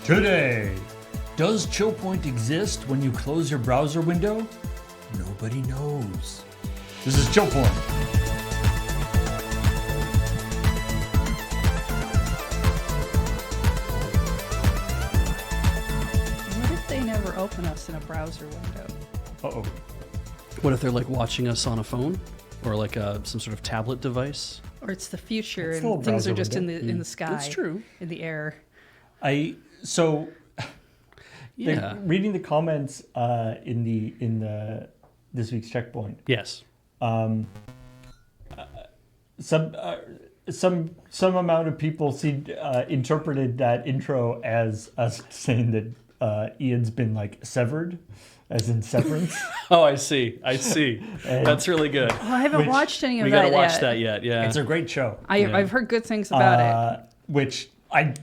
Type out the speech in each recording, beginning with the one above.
Today, does ChillPoint exist when you close your browser window? Nobody knows. This is ChillPoint. What if they never open us in a browser window? Uh-oh. What if they're like watching us on a phone or like some sort of tablet device? Or it's the future It's still a and things are browser just window. in the sky. That's true. In the air. Yeah. Reading the comments in this week's checkpoint. Yes. Some amount of people interpreted that intro as us saying that Ian's been like severed, as in severance. Oh, I see. That's really good. Oh, I haven't watched any of We that gotta watch yet. that yet. Yeah. It's a great show. I've heard good things about it. Which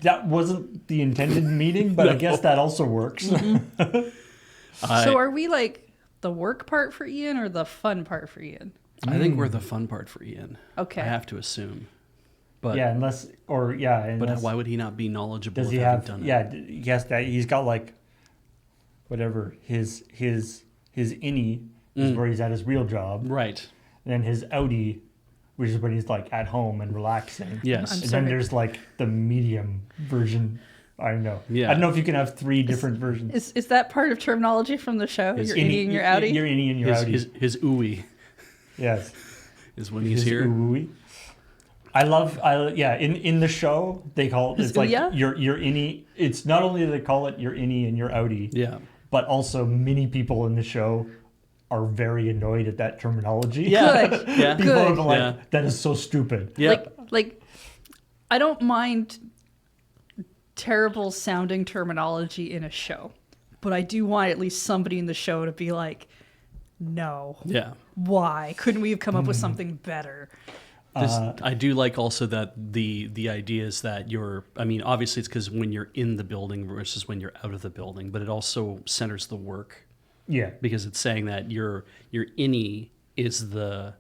that wasn't the intended meaning, but I guess that also works. So are we like the work part for Ian or the fun part for Ian? I think we're the fun part for Ian. Okay. I have to assume. But Yeah, but unless, why would he not be knowledgeable does of he having have? done it? Yeah, yes, that he's got like whatever his innie is where he's at his real job, Right. and then his outie, which is when he's like at home and relaxing. Yes. And sorry. then there's like the medium version. I don't know. Yeah. I don't know if you can have three different versions. Is that part of terminology from the show? His Your innie and your outie? Your innie and your outie. His ooey Yes. is when he's His here. ooey. In the show they call it, His it's like ouya? your innie. It's not only do they call it your innie and your outie, Yeah. but also many people in the show are very annoyed at that terminology. Yeah. Good. Yeah. People Good. are like, Yeah. that is so stupid. Yeah. Like I don't mind terrible sounding terminology in a show, but I do want at least somebody in the show to be like, no, Yeah. why couldn't we have come up with something better? I do like also that the idea is that obviously it's because when you're in the building versus when you're out of the building, but it also centers the work Yeah. because it's saying that your innie is the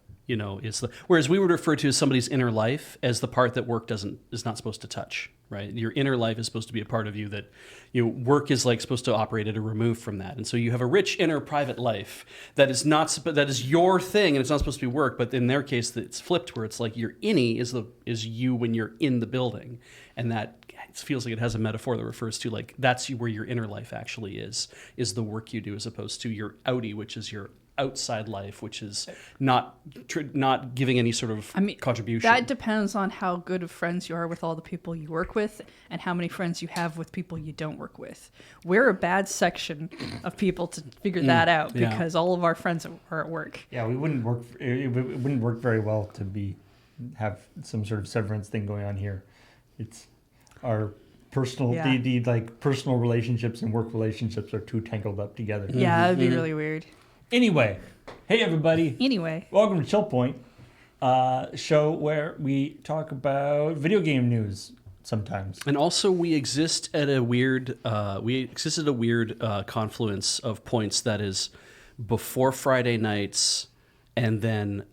whereas we would refer to somebody's inner life as the part that work is not supposed to touch, right? Your inner life is supposed to be a part of you that work is like supposed to operate at a remove from that, and so you have a rich inner private life that is your thing and it's not supposed to be work. But in their case, it's flipped where it's like your innie is you when you're in the building, and that it feels like it has a metaphor that refers to like that's where your inner life actually is the work you do, as opposed to your outie, which is your outside life, which is not giving any sort of contribution. That depends on how good of friends you are with all the people you work with and how many friends you have with people you don't work with. We're a bad section of people to figure that out yeah. because all of our friends are at work. Yeah, we wouldn't work. It wouldn't work very well to have some sort of severance thing going on here. It's our personal the like personal relationships and work relationships are too tangled up together. Yeah, that'd be really weird. Anyway, hey everybody, Anyway, welcome to ChillPoint, show where we talk about video game news sometimes. And also, we exist at a weird confluence of points that is before Friday nights, and then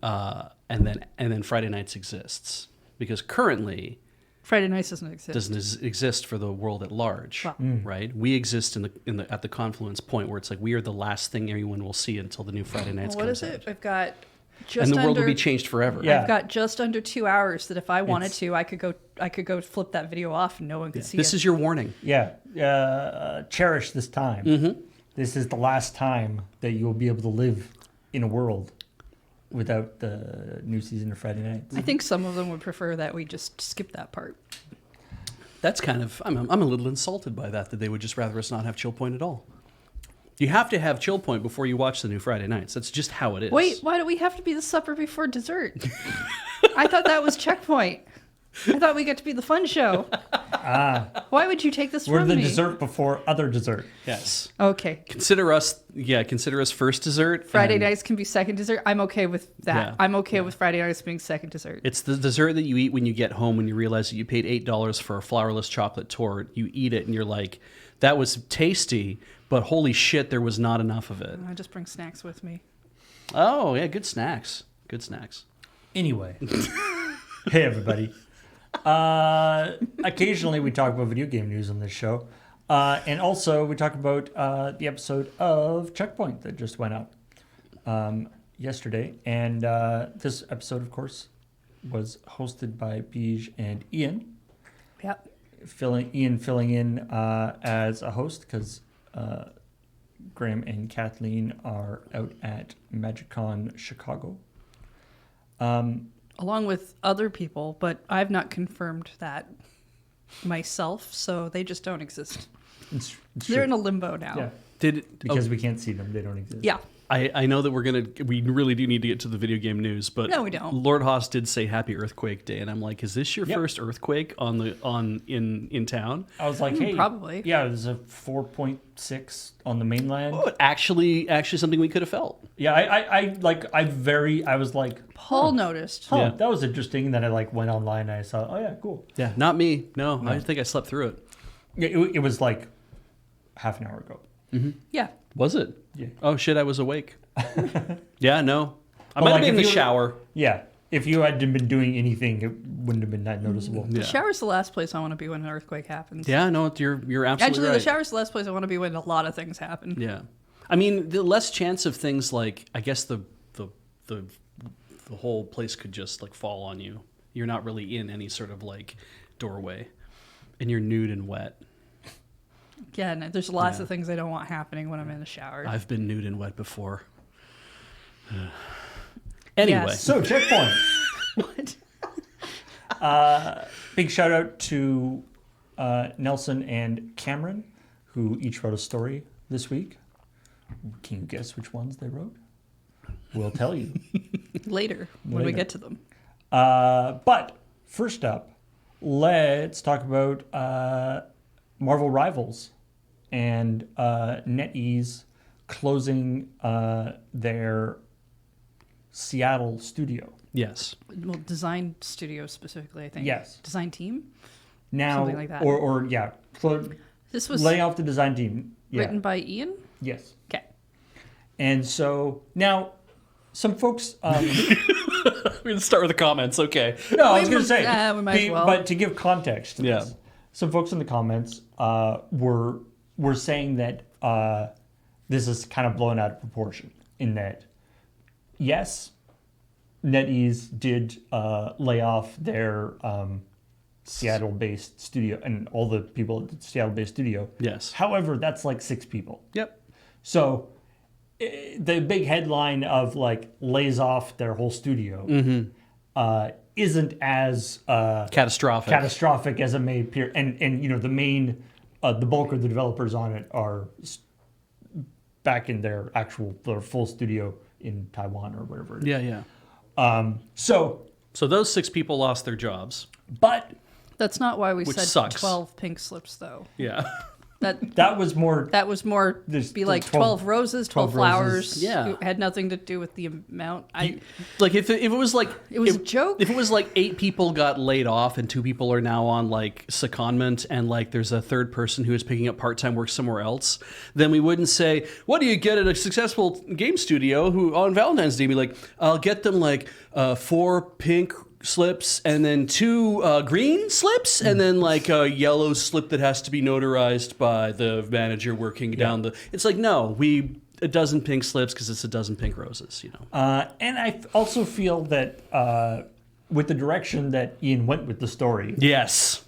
Friday nights exists because currently Friday nights doesn't exist. doesn't exist for the world at large, Wow. right? We exist at the confluence point where it's like we are the last thing anyone will see until the new Friday nights What comes is it? out. I've got just And the world under, will be changed forever. Yeah. I've got just under 2 hours that if I wanted to, I could go flip that video off and no one could see This it. is your warning. Yeah, cherish this time. Mm-hmm. This is the last time that you will be able to live in a world without the new season of Friday nights. I think some of them would prefer that we just skip that part. That's kind of I'm a little insulted by that they would just rather us not have ChillPoint at all. You have to have ChillPoint before you watch the new Friday nights. That's just how it is. Wait, why do we have to be the supper before dessert? I thought that was Checkpoint. I thought we got to be the fun show. Why would you take this We're from the me? dessert before other dessert. Yes. Okay. Consider us first dessert. Friday and nights can be second dessert. I'm okay with that. Yeah. I'm okay with Friday nights being second dessert. It's the dessert that you eat when you get home when you realize that you paid $8 for a flourless chocolate torte. You eat it and you're like, that was tasty, but holy shit, there was not enough of it. I just bring snacks with me. Oh, yeah, good snacks. Good snacks. Anyway, hey everybody. Occasionally we talk about video game news on this show. And also, we talk about the episode of ChillPoint that just went up yesterday. And this episode, of course, was hosted by Beej and Ian. Yep. Ian filling in as a host because Graham and Kathleen are out at MagicCon Chicago. Along with other people, but I've not confirmed that myself, so they just don't exist. It's They're true. in a limbo now. Yeah, because we can't see them. They don't exist. Yeah. I know that we really do need to get to the video game news, but No, we don't. Lord Haas did say Happy Earthquake Day, and I'm like, is this your first earthquake in town? I was like, hey, probably. Yeah, it was a 4.6 on the mainland. Oh, actually something we could have felt. Yeah, I was like, Paul noticed. Yeah. that was interesting. And then I went online and I saw, oh yeah, cool. Yeah, not me. No, I think I slept through it. Yeah, it was like half an hour ago. Yeah. Was it? Yeah. Oh shit, I was awake. Yeah, no. I Well, might like, have been in if the you- shower. Yeah, if you hadn't been doing anything, it wouldn't have been that noticeable. Yeah. The shower's the last place I want to be when an earthquake happens. Yeah, no, you're absolutely Actually, right. the shower's the last place I want to be when a lot of things happen. Yeah, I mean, the less chance of things like, I guess the whole place could just like fall on you. You're not really in any sort of like doorway, and you're nude and wet. Again, there's lots of things I don't want happening when I'm in the shower. I've been nude and wet before. Anyway, Yes. So, ChillPoint. What? Big shout out to Nelson and Cameron, who each wrote a story this week. Can you guess which ones they wrote? We'll tell you. Later, when we Later. get to them. But first up, let's talk about Marvel Rivals and NetEase closing their Seattle studio. yes, Well, design studio specifically, I think. Yes. Design team? Now, Something like that. This This was laying off the design team. Yeah. written by Ian? Yes. Okay. And so now, some folks. we're gonna start with the comments. Okay. No, I was going to say. we might as well. But to give context to Yeah. this, some folks in the comments were saying that this is kind of blown out of proportion in that, yes, NetEase did lay off their Seattle-based studio and all the people at the Seattle-based studio. Yes. However, that's like 6 people. Yep. So the big headline of like lays off their whole studio isn't as Catastrophic. as it may appear. And you know, the bulk of the developers on it are back in their full studio in Taiwan or whatever it is. Yeah, yeah. So, So those 6 people lost their jobs. but That's not why we Which said sucks. 12 pink slips, though. Yeah. that was more. That was more There's be the like 12 12 roses, 12 12 flowers. roses. Yeah. It had nothing to do with the amount. Like if it was like It was a joke. If it was like 8 people got laid off and 2 people are now on like secondment and like there's a third person who is picking up part-time work somewhere else, then we wouldn't say, what do you get at a successful game studio who on Valentine's Day be like, I'll get them like 4 pink slips and then 2 green slips and then like a yellow slip that has to be notarized by the manager working down the. It's like, no, a dozen pink slips because it's a dozen pink roses, you know. And I also feel that with the direction that Ian went with the story, Yes.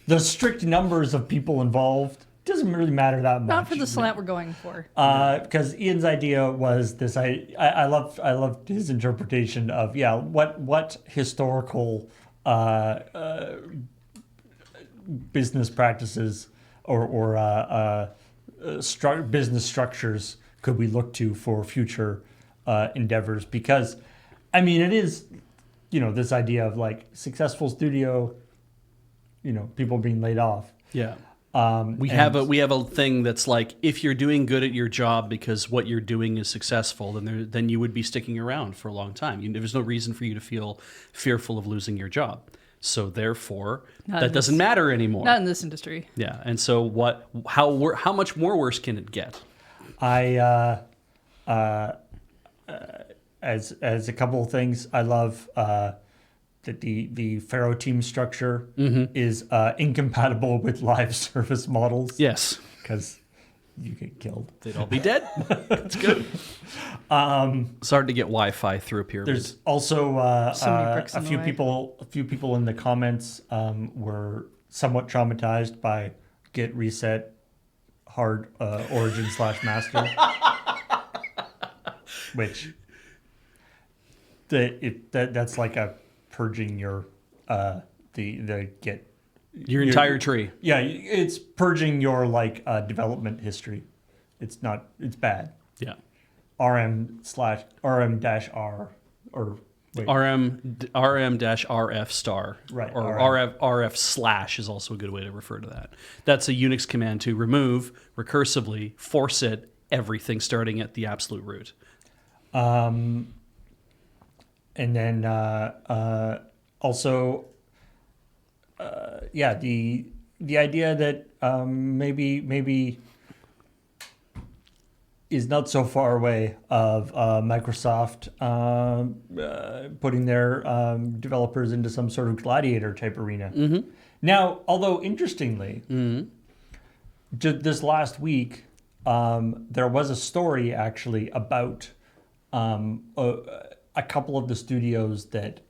the strict numbers of people involved doesn't really matter that much. Not for the slant we're going for. Because Ian's idea was this. I loved his interpretation of what historical business practices or business structures could we look to for future endeavors? Because I mean, it is this idea of like successful studio, people being laid off. Yeah. We have a thing that's like, if you're doing good at your job because what you're doing is successful, then you would be sticking around for a long time. There's no reason for you to feel fearful of losing your job. So therefore, that doesn't matter anymore. Not in this industry. Yeah. And so how much more worse can it get? I as a couple of things, I love that the Pharaoh team structure is incompatible with live service models. Yes. Because you get killed. They'd all be dead. That's good. It's hard to get Wi-Fi through a pyramid. There's also So many bricks a in the few way. people in the comments were somewhat traumatized by Git Reset Hard Origin / Master, which that's like a purging your the Git. Your entire tree. Yeah, it's purging your like development history. It's bad. Yeah. RM/RM-R or wait, RM-RF star. Right, Or RM. RF/ is also a good way to refer to that. That's a Unix command to remove, recursively, force it, everything starting at the absolute root. And then also, the idea that maybe is not so far away of Microsoft putting their developers into some sort of gladiator type arena. Mm-hmm. Now, although interestingly, this last week there was a story actually about a couple of the studios that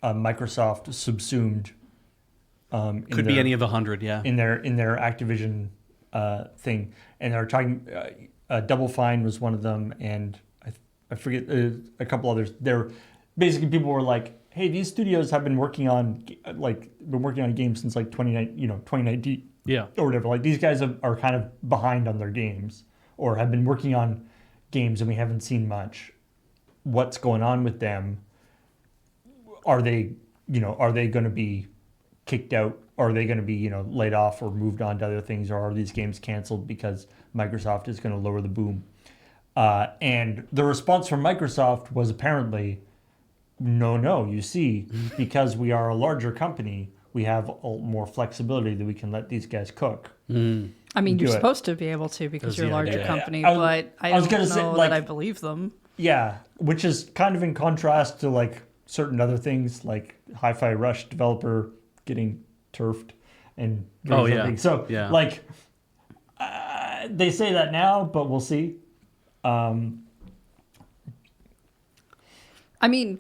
Microsoft subsumed. Could be any of 100, yeah. In their Activision thing, and they're talking. Double Fine was one of them, and I forget a couple others. They're basically people were like, "Hey, these studios have been working on games since like 2019, Yeah. or whatever. Like these guys are kind of behind on their games, or have been working on games, and we haven't seen much. What's going on with them? Are they going to be kicked out? Are they going to be laid off or moved on to other things, or are these games canceled because Microsoft is going to lower the boom?" And the response from Microsoft was apparently, no, you see, because we are a larger company, we have more flexibility that we can let these guys cook. I mean, you're supposed to be able to because That's you're a the larger idea. company, I was- but I I was don't gonna know say, that like- I believe them. Yeah, which is kind of in contrast to like certain other things, like Hi-Fi Rush developer getting turfed and Oh, yeah. everything. So Yeah. like they say that now, but we'll see. I mean,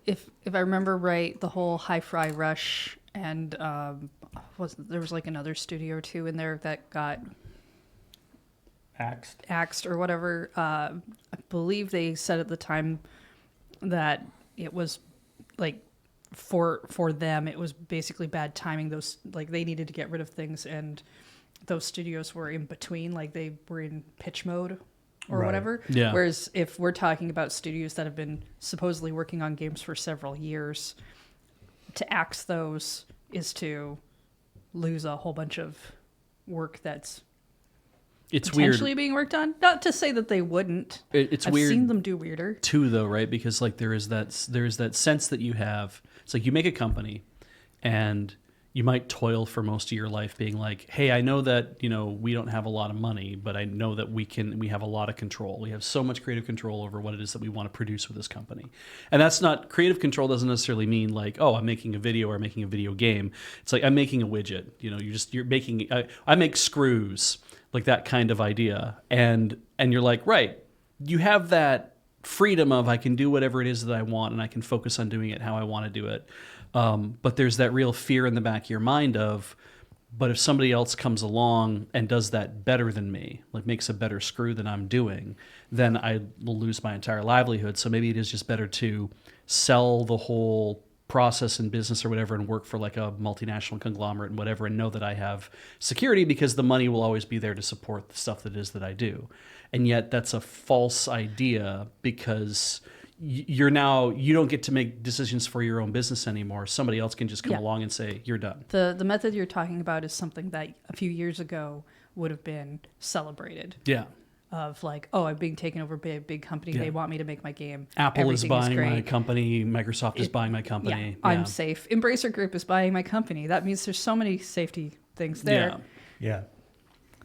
if I remember right, the whole Hi-Fi Rush and there was like another studio or two in there that got axed or whatever. I believe they said at the time that it was like for them it was basically bad timing. Those like they needed to get rid of things, and those studios were in between, like they were in pitch mode or Right. whatever. Yeah. Whereas if we're talking about studios that have been supposedly working on games for several years, to axe those is to lose a whole bunch of work that's It's potentially weird. being worked on. Not to say that they wouldn't. It's I've weird seen them do weirder. too, though, right? Because like there is that sense that you have. It's like you make a company, and you might toil for most of your life being like, hey, I know that we don't have a lot of money, but I know that we have a lot of control. We have so much creative control over what it is that we want to produce with this company. And that's not, creative control doesn't necessarily mean like, oh, I'm making a video or I'm making a video game. It's like I'm making a widget. You're making I make screws, like that kind of idea. And you're like, right, you have that freedom of I can do whatever it is that I want, and I can focus on doing it how I want to do it. But there's that real fear in the back of your mind of, but if somebody else comes along and does that better than me, like makes a better screw than I'm doing, then I will lose my entire livelihood. So maybe it is just better to sell the whole process and business or whatever and work for like a multinational conglomerate and whatever, and know that I have security because the money will always be there to support the stuff that it is that I do. And yet that's a false idea, because you don't get to make decisions for your own business anymore. Somebody else can just come along and say, you're done. The method you're talking about is something that a few years ago would have been celebrated. Yeah. Of like, oh, I'm being taken over by a big company. Yeah. They want me to make my game. Apple is Everything buying great. my company. Microsoft is buying my company. Yeah, I'm safe. Embracer Group is buying my company. That means there's so many safety things there Yeah. Yeah.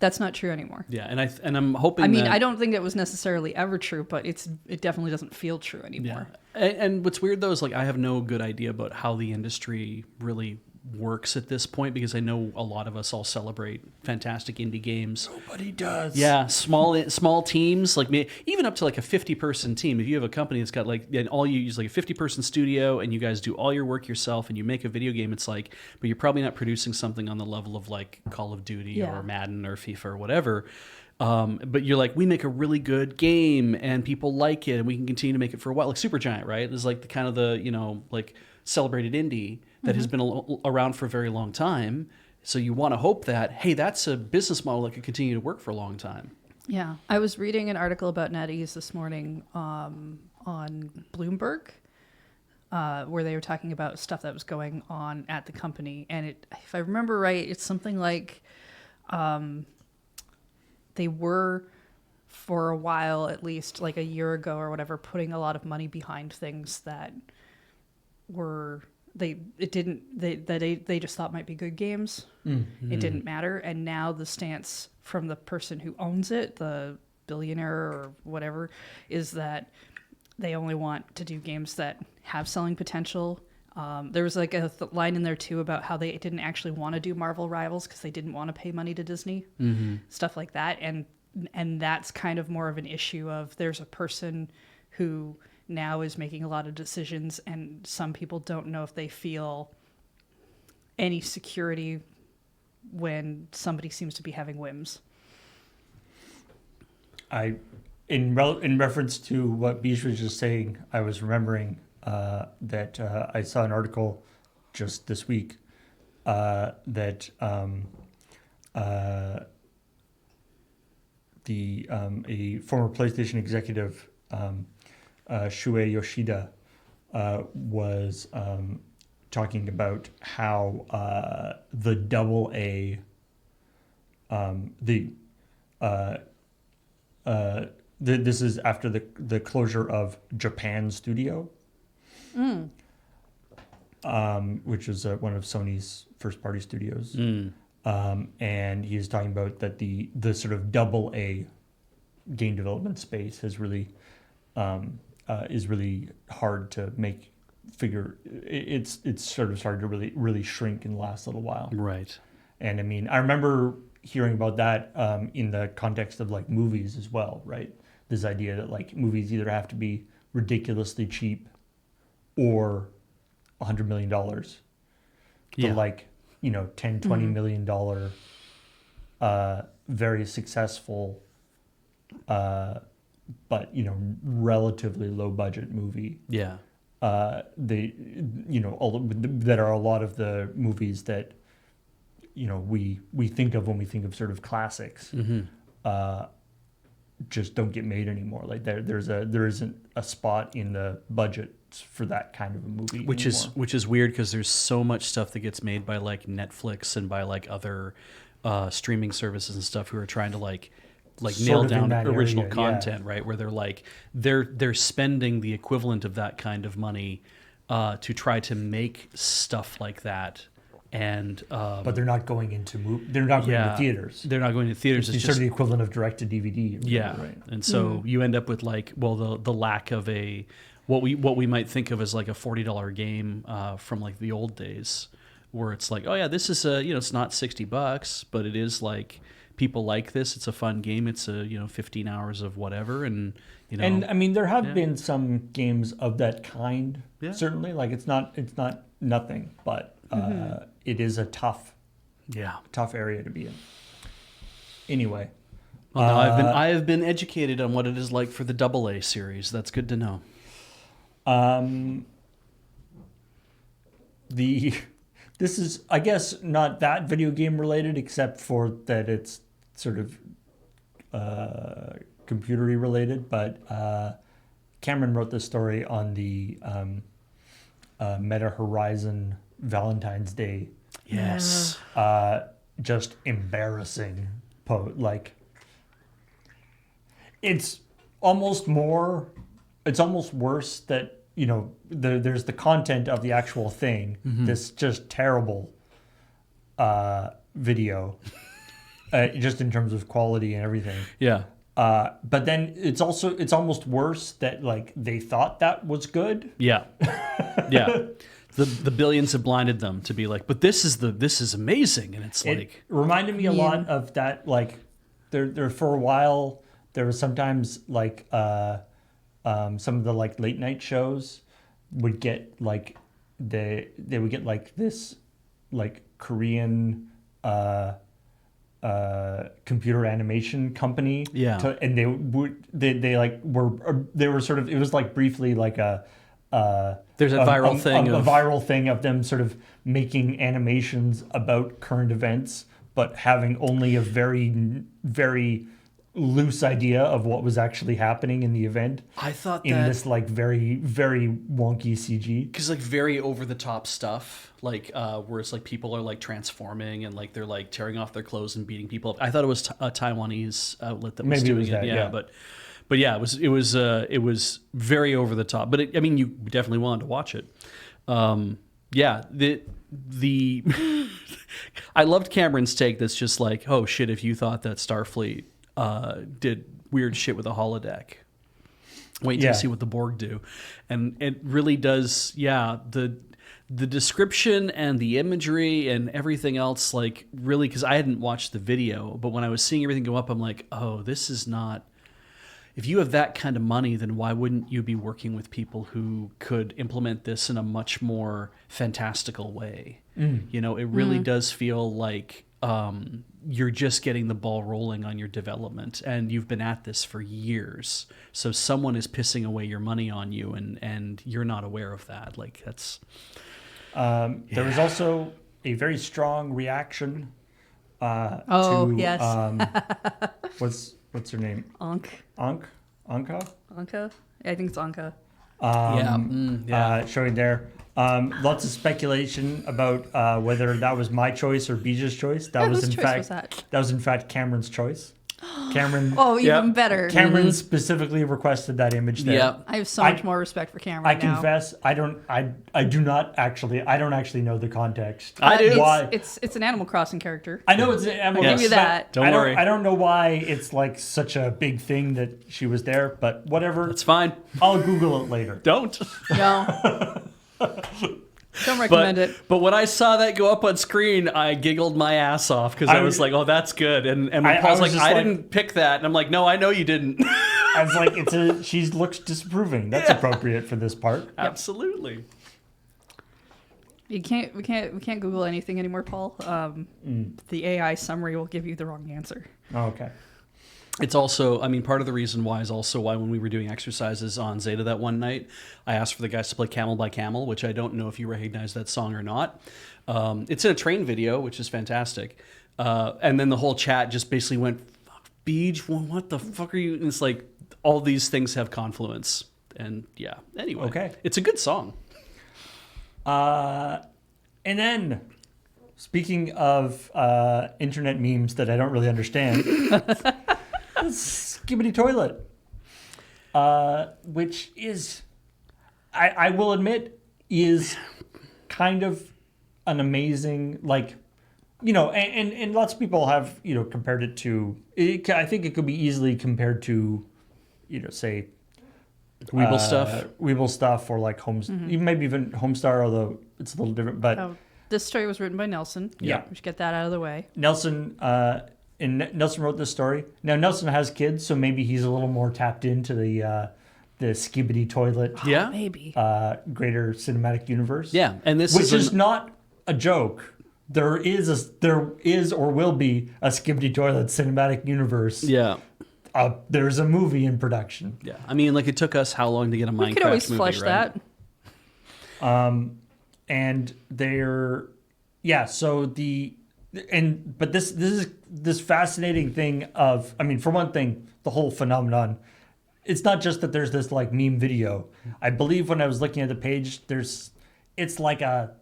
That's not true anymore. Yeah, and I'm hoping. I mean, that, I don't think it was necessarily ever true, but it definitely doesn't feel true anymore. Yeah. And what's weird though is like I have no good idea about how the industry really works at this point, because I know a lot of us all celebrate fantastic indie games. Nobody does. Yeah, small teams, like even up to like a 50-person team. If you have a company that's got like, and all you use like a 50-person studio, and you guys do all your work yourself, and you make a video game, it's like, but you're probably not producing something on the level of like Call of Duty or Madden or FIFA or whatever. But you're like, we make a really good game, and people like it, and we can continue to make it for a while. Like Supergiant, right? Is like the kind of the like celebrated indie that has been around for a very long time. So you want to hope that, hey, that's a business model that could continue to work for a long time. Yeah. I was reading an article about NetEase this morning on Bloomberg, where they were talking about stuff that was going on at the company. And if I remember right, it's something like they were, for a while at least, like a year ago or whatever, putting a lot of money behind things that were... They just thought might be good games. Mm-hmm. It didn't matter. And now the stance from the person who owns it, the billionaire or whatever, is that they only want to do games that have selling potential. There was like a line in there too about how they didn't actually want to do Marvel Rivals because they didn't want to pay money to Disney, stuff like that. And that's kind of more of an issue of there's a person who now is making a lot of decisions, and some people don't know if they feel any security when somebody seems to be having whims. In reference to what Bish was just saying, I was remembering that I saw an article just this week that a former PlayStation executive, Shuei Yoshida, was talking about how the AA, this is after the closure of Japan Studio, which is one of Sony's first party studios, and he was talking about that the sort of AA game development space has really is really hard to make figure. It's sort of started to really shrink in the last little while. Right. And I mean, I remember hearing about that in the context of like movies as well, right? This idea that like movies either have to be ridiculously cheap or $100 million to like, $10-20 million very successful but relatively low budget movie. Yeah. That are a lot of the movies that we think of when we think of sort of classics. Just don't get made anymore. Like there isn't a spot in the budget for that kind of a movie which anymore. Which is weird, because there's so much stuff that gets made by like Netflix and by like other streaming services and stuff who are trying to like nail down original content, right? Where they're like they're spending the equivalent of that kind of money to try to make stuff like that. And but they're not going into they're not going to theaters. They're not going to theaters. It's sort of the equivalent of direct to DVD. Right? And so you end up with like, well, the lack of what we might think of as like a $40 game from like the old days, where it's like, oh yeah, this is it's not $60, but it is like, people like this. It's a fun game. It's 15 hours of whatever, and And I mean, there have been some games of that kind. Yeah. Certainly, like it's not nothing, but it is a tough area to be in. Anyway, well, now I have been educated on what it is like for the AA series. That's good to know. This is, I guess, not that video game related, except for that it's sort of computery related. But Cameron wrote this story on the Meta Horizon Valentine's Day. Yes. Just embarrassing. Like, it's almost worse that, there's the content of the actual thing, this just terrible video, just in terms of quality and everything. Yeah. But then it's almost worse that like they thought that was good. Yeah. Yeah. The billions have blinded them to be like, but this is amazing. And it's It like, reminded me a lot of that. Like there for a while there was sometimes like some of the like late night shows would get like they would get like this like Korean computer animation company. Yeah. And they were sort of, it was like briefly like there's a viral thing a of viral thing of them sort of making animations about current events, but having only a very, very loose idea of what was actually happening in the event. I thought in that this like very, very wonky CG. because like very over the top stuff, like where it's like people are like transforming and like they're like tearing off their clothes and beating people up. I thought it was a Taiwanese outlet that was Maybe it doing was that, yeah. But yeah, it was very over the top. But I mean, you definitely wanted to watch it. Yeah, the I loved Cameron's take. That's just like, oh shit, if you thought that Starfleet did weird shit with a holodeck, wait till you see what the Borg do. And it really does, yeah, the description and the imagery and everything else, like really, because I hadn't watched the video, but when I was seeing everything go up, I'm like, oh, this is not, if you have that kind of money, then why wouldn't you be working with people who could implement this in a much more fantastical way? You know, it really does feel like you're just getting the ball rolling on your development, and you've been at this for years. So someone is pissing away your money on you, and you're not aware of that. Like that's. There was also a very strong reaction. Oh, to, yes. What's her name? Anka? Anka? I think it's Anka. Showing there. Lots of speculation about whether that was my choice or Bija's choice. That was whose in choice fact was that? was in fact Cameron's choice. Cameron. Oh, even better. Cameron specifically requested that image there. Yeah. I have so much more respect for Cameron I now. confess, I don't actually know the context. I do. Why? It's an Animal Crossing character. I know it's an Animal I'll give you Crossing, that. but Don't worry. I don't know why it's like such a big thing that she was there, but whatever. It's fine. I'll Google it later. Don't. No. Don't recommend it. But when I saw that go up on screen, I giggled my ass off because I was like, "Oh, that's good." And when Paul's like, "I didn't pick that," and I'm like, "No, I know you didn't." I was like, she looks disapproving. That's appropriate for this part. Absolutely. We can't Google anything anymore, Paul. The AI summary will give you the wrong answer. Oh, okay. It's also, I mean, part of the reason why is also why when we were doing exercises on Zeta that one night, I asked for the guys to play Camel by Camel, which I don't know if you recognize that song or not. It's in a train video, which is fantastic. And then the whole chat just basically went, "Fuck, Beej, what the fuck are you?" And it's like, all these things have confluence. And yeah, anyway. Okay. It's a good song. And then, speaking of internet memes that I don't really understand, Skibbity Toilet, which is, I will admit, is kind of an amazing, like, you know, and lots of people have, you know, compared it to, I think it could be easily compared to, you know, say, Weeble stuff, or like maybe even Homestar, although it's a little different. But this story was written by Nelson. Yeah, we should get that out of the way. Nelson wrote this story. Now Nelson has kids, so maybe he's a little more tapped into the Skibbity Toilet. Yeah, maybe greater cinematic universe. Yeah, and this is not a joke. There is or will be a Skibbity Toilet cinematic universe. Yeah. There's a movie in production. Yeah, I mean, like, it took us how long to get a Minecraft movie, we could always flesh right? that. And they're, yeah. So but this is this fascinating thing of, I mean, for one thing, the whole phenomenon. It's not just that there's this like meme video. I believe when I was looking at the page, it's like a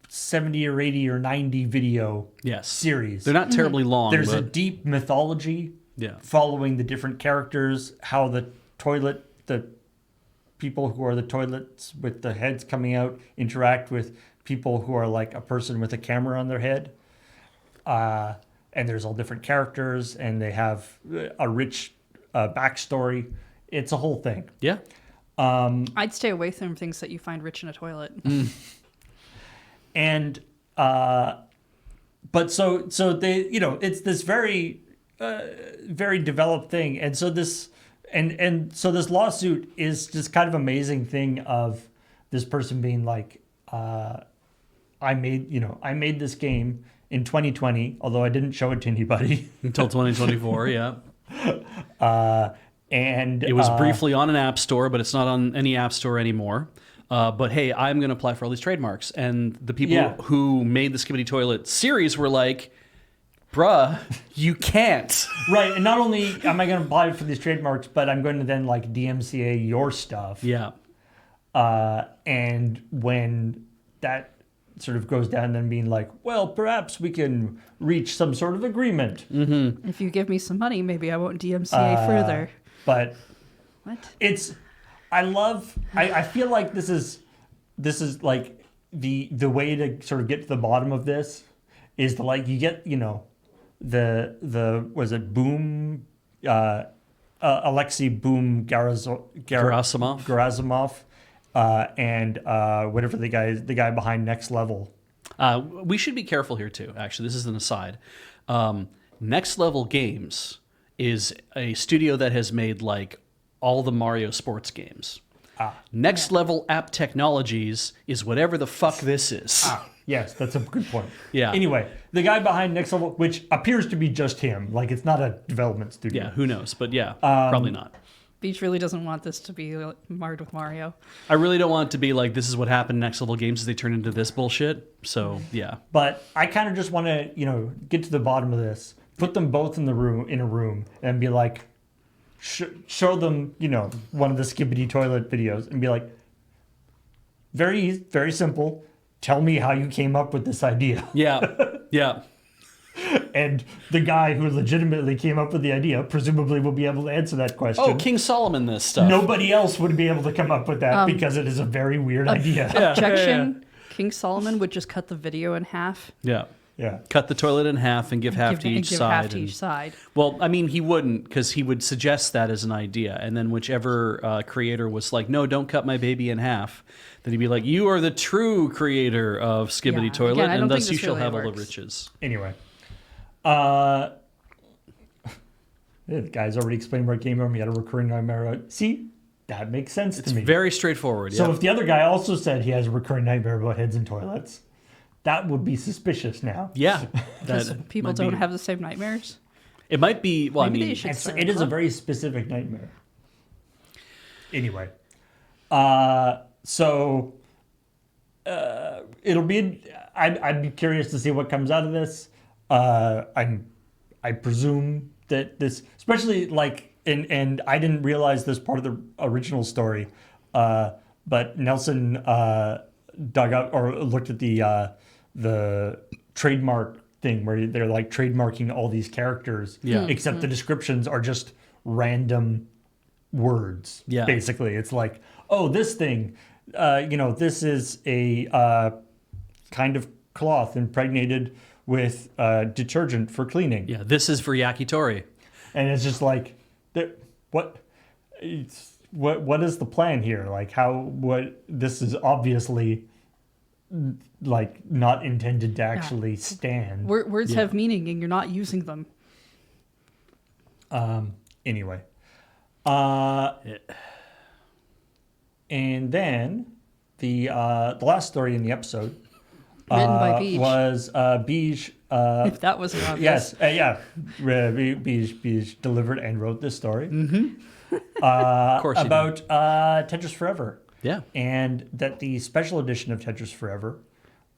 70 or 80 or 90 video series. They're not terribly long. There's a deep mythology. Yeah. Following the different characters, how the people who are the toilets with the heads coming out interact with people who are like a person with a camera on their head. and there's all different characters, and they have a rich backstory. It's a whole thing. Yeah. I'd stay away from things that you find rich in a toilet. And but so they, you know, it's this very very developed thing, and so this so this lawsuit is just kind of amazing thing of this person being like, I made this game in 2020, although I didn't show it to anybody Until 2024. Yeah. and It was briefly on an app store, but it's not on any app store anymore. But hey, I'm going to apply for all these trademarks. And the people who made the Skibbity Toilet series were like, bruh, you can't. right. And not only am I going to apply for these trademarks, but I'm going to then like DMCA your stuff. Yeah. And when that sort of goes down, then being like, well, perhaps we can reach some sort of agreement. Mm-hmm. If you give me some money, maybe I won't DMCA further. But What? I feel like this is like the way to sort of get to the bottom of this is to like, you get, you know, the was it Boom, Alexei Boom Gerasimov, and whatever the guy behind Next Level. We should be careful here too. Actually, this is an aside. Next Level Games is a studio that has made like all the Mario sports games. Next Level App Technologies is whatever the fuck this is. Yes, that's a good point. Yeah. Anyway, the guy behind Next Level, which appears to be just him, like it's not a development studio. Yeah, who knows? But yeah, probably not. Beach really doesn't want this to be marred with Mario. I really don't want it to be like this is what happened in Next Level Games as they turn into this bullshit. So yeah. But I kind of just want to, you know, get to the bottom of this, put them both in a room, and be like, show them, you know, one of the Skibbity Toilet videos, and be like, very, very simple. Tell me how you came up with this idea. Yeah. Yeah. And the guy who legitimately came up with the idea presumably will be able to answer that question. Oh, King Solomon, this stuff. Nobody else would be able to come up with that because it is a very weird idea. Objection. King Solomon would just cut the video in half. Yeah. Yeah. Cut the toilet in half and give half to each give side. half to each side. Well, I mean, he wouldn't, because he would suggest that as an idea. And then whichever creator was like, no, don't cut my baby in half, then he'd be like, you are the true creator of Skibbity Yeah. Toilet, Again, I and don't thus think you this shall really have all the works. riches. Anyway. The guy's already explained about Game Room. He had a recurring nightmare. See? That makes sense to me. Very straightforward. So Yeah. if the other guy also said he has a recurring nightmare about heads in toilets, that would be suspicious now. Yeah. Because people might don't be- have the same nightmares. It might be, well, Maybe I they mean, should start It is a club. very specific nightmare. Anyway. So it'll be, I'd be curious to see what comes out of this. I presume that this, especially like, and I didn't realize this part of the original story, but Nelson dug up or looked at the trademark thing where they're like trademarking all these characters, Yeah. except the descriptions are just random words. Yeah. Basically, it's like, oh, this thing, this is a kind of cloth impregnated with detergent for cleaning. yeah, this is for yakitori. And it's just like, what is the plan here? Like this is obviously like not intended to actually stand. Words have meaning and you're not using them. Anyway. And then the last story in the episode Written by Beej. was Beej. If that wasn't obvious. Yes, Beej delivered and wrote this story. Of course he did. About Tetris Forever. Yeah. And that the special edition of Tetris Forever,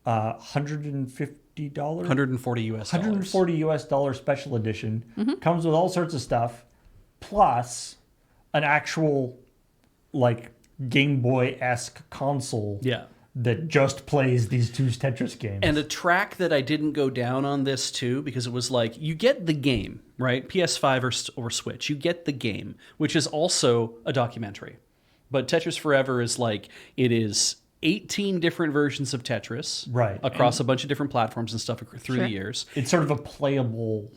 $150, $140 US. $140 special edition, comes with all sorts of stuff, plus an actual like Game Boy-esque console Yeah. that just plays these two Tetris games. And a track that I didn't go down on this too, because it was like, you get the game, right? PS5 or Switch, you get the game, which is also a documentary. But Tetris Forever is like, it is 18 different versions of Tetris, Right. across a bunch of different platforms and stuff through the years. It's sort of a playable.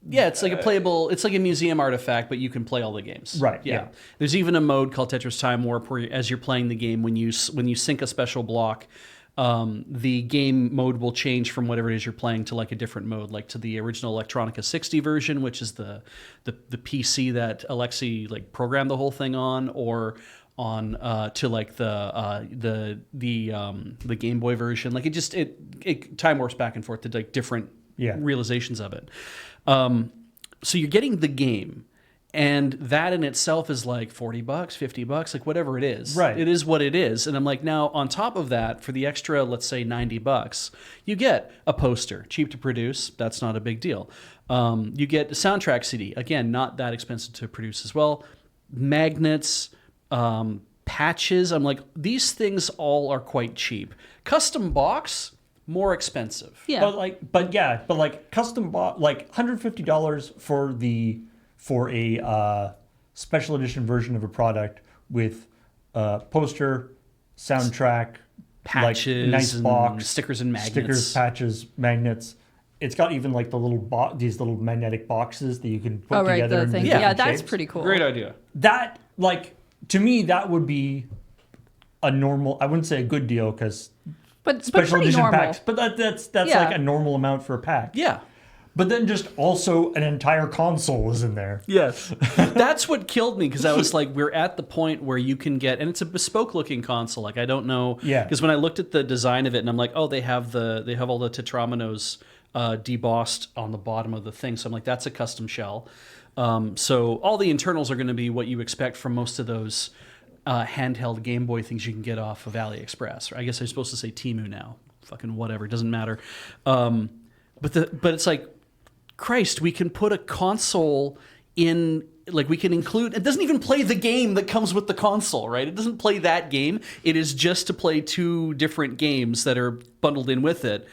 Yeah, it's like a playable. It's like a museum artifact, but you can play all the games. Right, Yeah. yeah. There's even a mode called Tetris Time Warp where, as you're playing the game, when you sync a special block, the game mode will change from whatever it is you're playing to like a different mode, like to the original Electronica 60 version, which is the PC that Alexei like programmed the whole thing on, or on to like the Game Boy version. Like it time warps back and forth to like different realizations of it. So you're getting the game, and that in itself is like $40, $50, like whatever it is. Right. It is what it is. And I'm like, now on top of that, for the extra, let's say $90, you get a poster, cheap to produce. That's not a big deal. You get a soundtrack CD, again, not that expensive to produce as well. Magnets, patches. I'm like, these things all are quite cheap. Custom box, more expensive. Yeah. But like custom like $150 for a special edition version of a product with poster, soundtrack, Patches, like nice box, and stickers and magnets. stickers, patches, magnets. It's got even like the little these little magnetic boxes that you can put together. The thing. in Yeah, different that's shapes. pretty cool. Great idea. That like to me that would be a normal. I wouldn't say a good deal because But special pretty edition normal. packs. But that's Yeah. like a normal amount for a pack. Yeah. But then just also an entire console is in there. Yes. That's what killed me, because I was like, we're at the point where you can get, and it's a bespoke looking console. Like, I don't know. Yeah. Because when I looked at the design of it, and I'm like, oh, they have all the tetrominoes debossed on the bottom of the thing. So I'm like, that's a custom shell. So all the internals are going to be what you expect from most of those handheld Game Boy things you can get off of AliExpress. Or I guess I'm supposed to say Temu now. Fucking whatever. It doesn't matter. But it's like, Christ, we can put a console in, like we can include, it doesn't even play the game that comes with the console, right? It doesn't play that game. It is just to play two different games that are bundled in with it.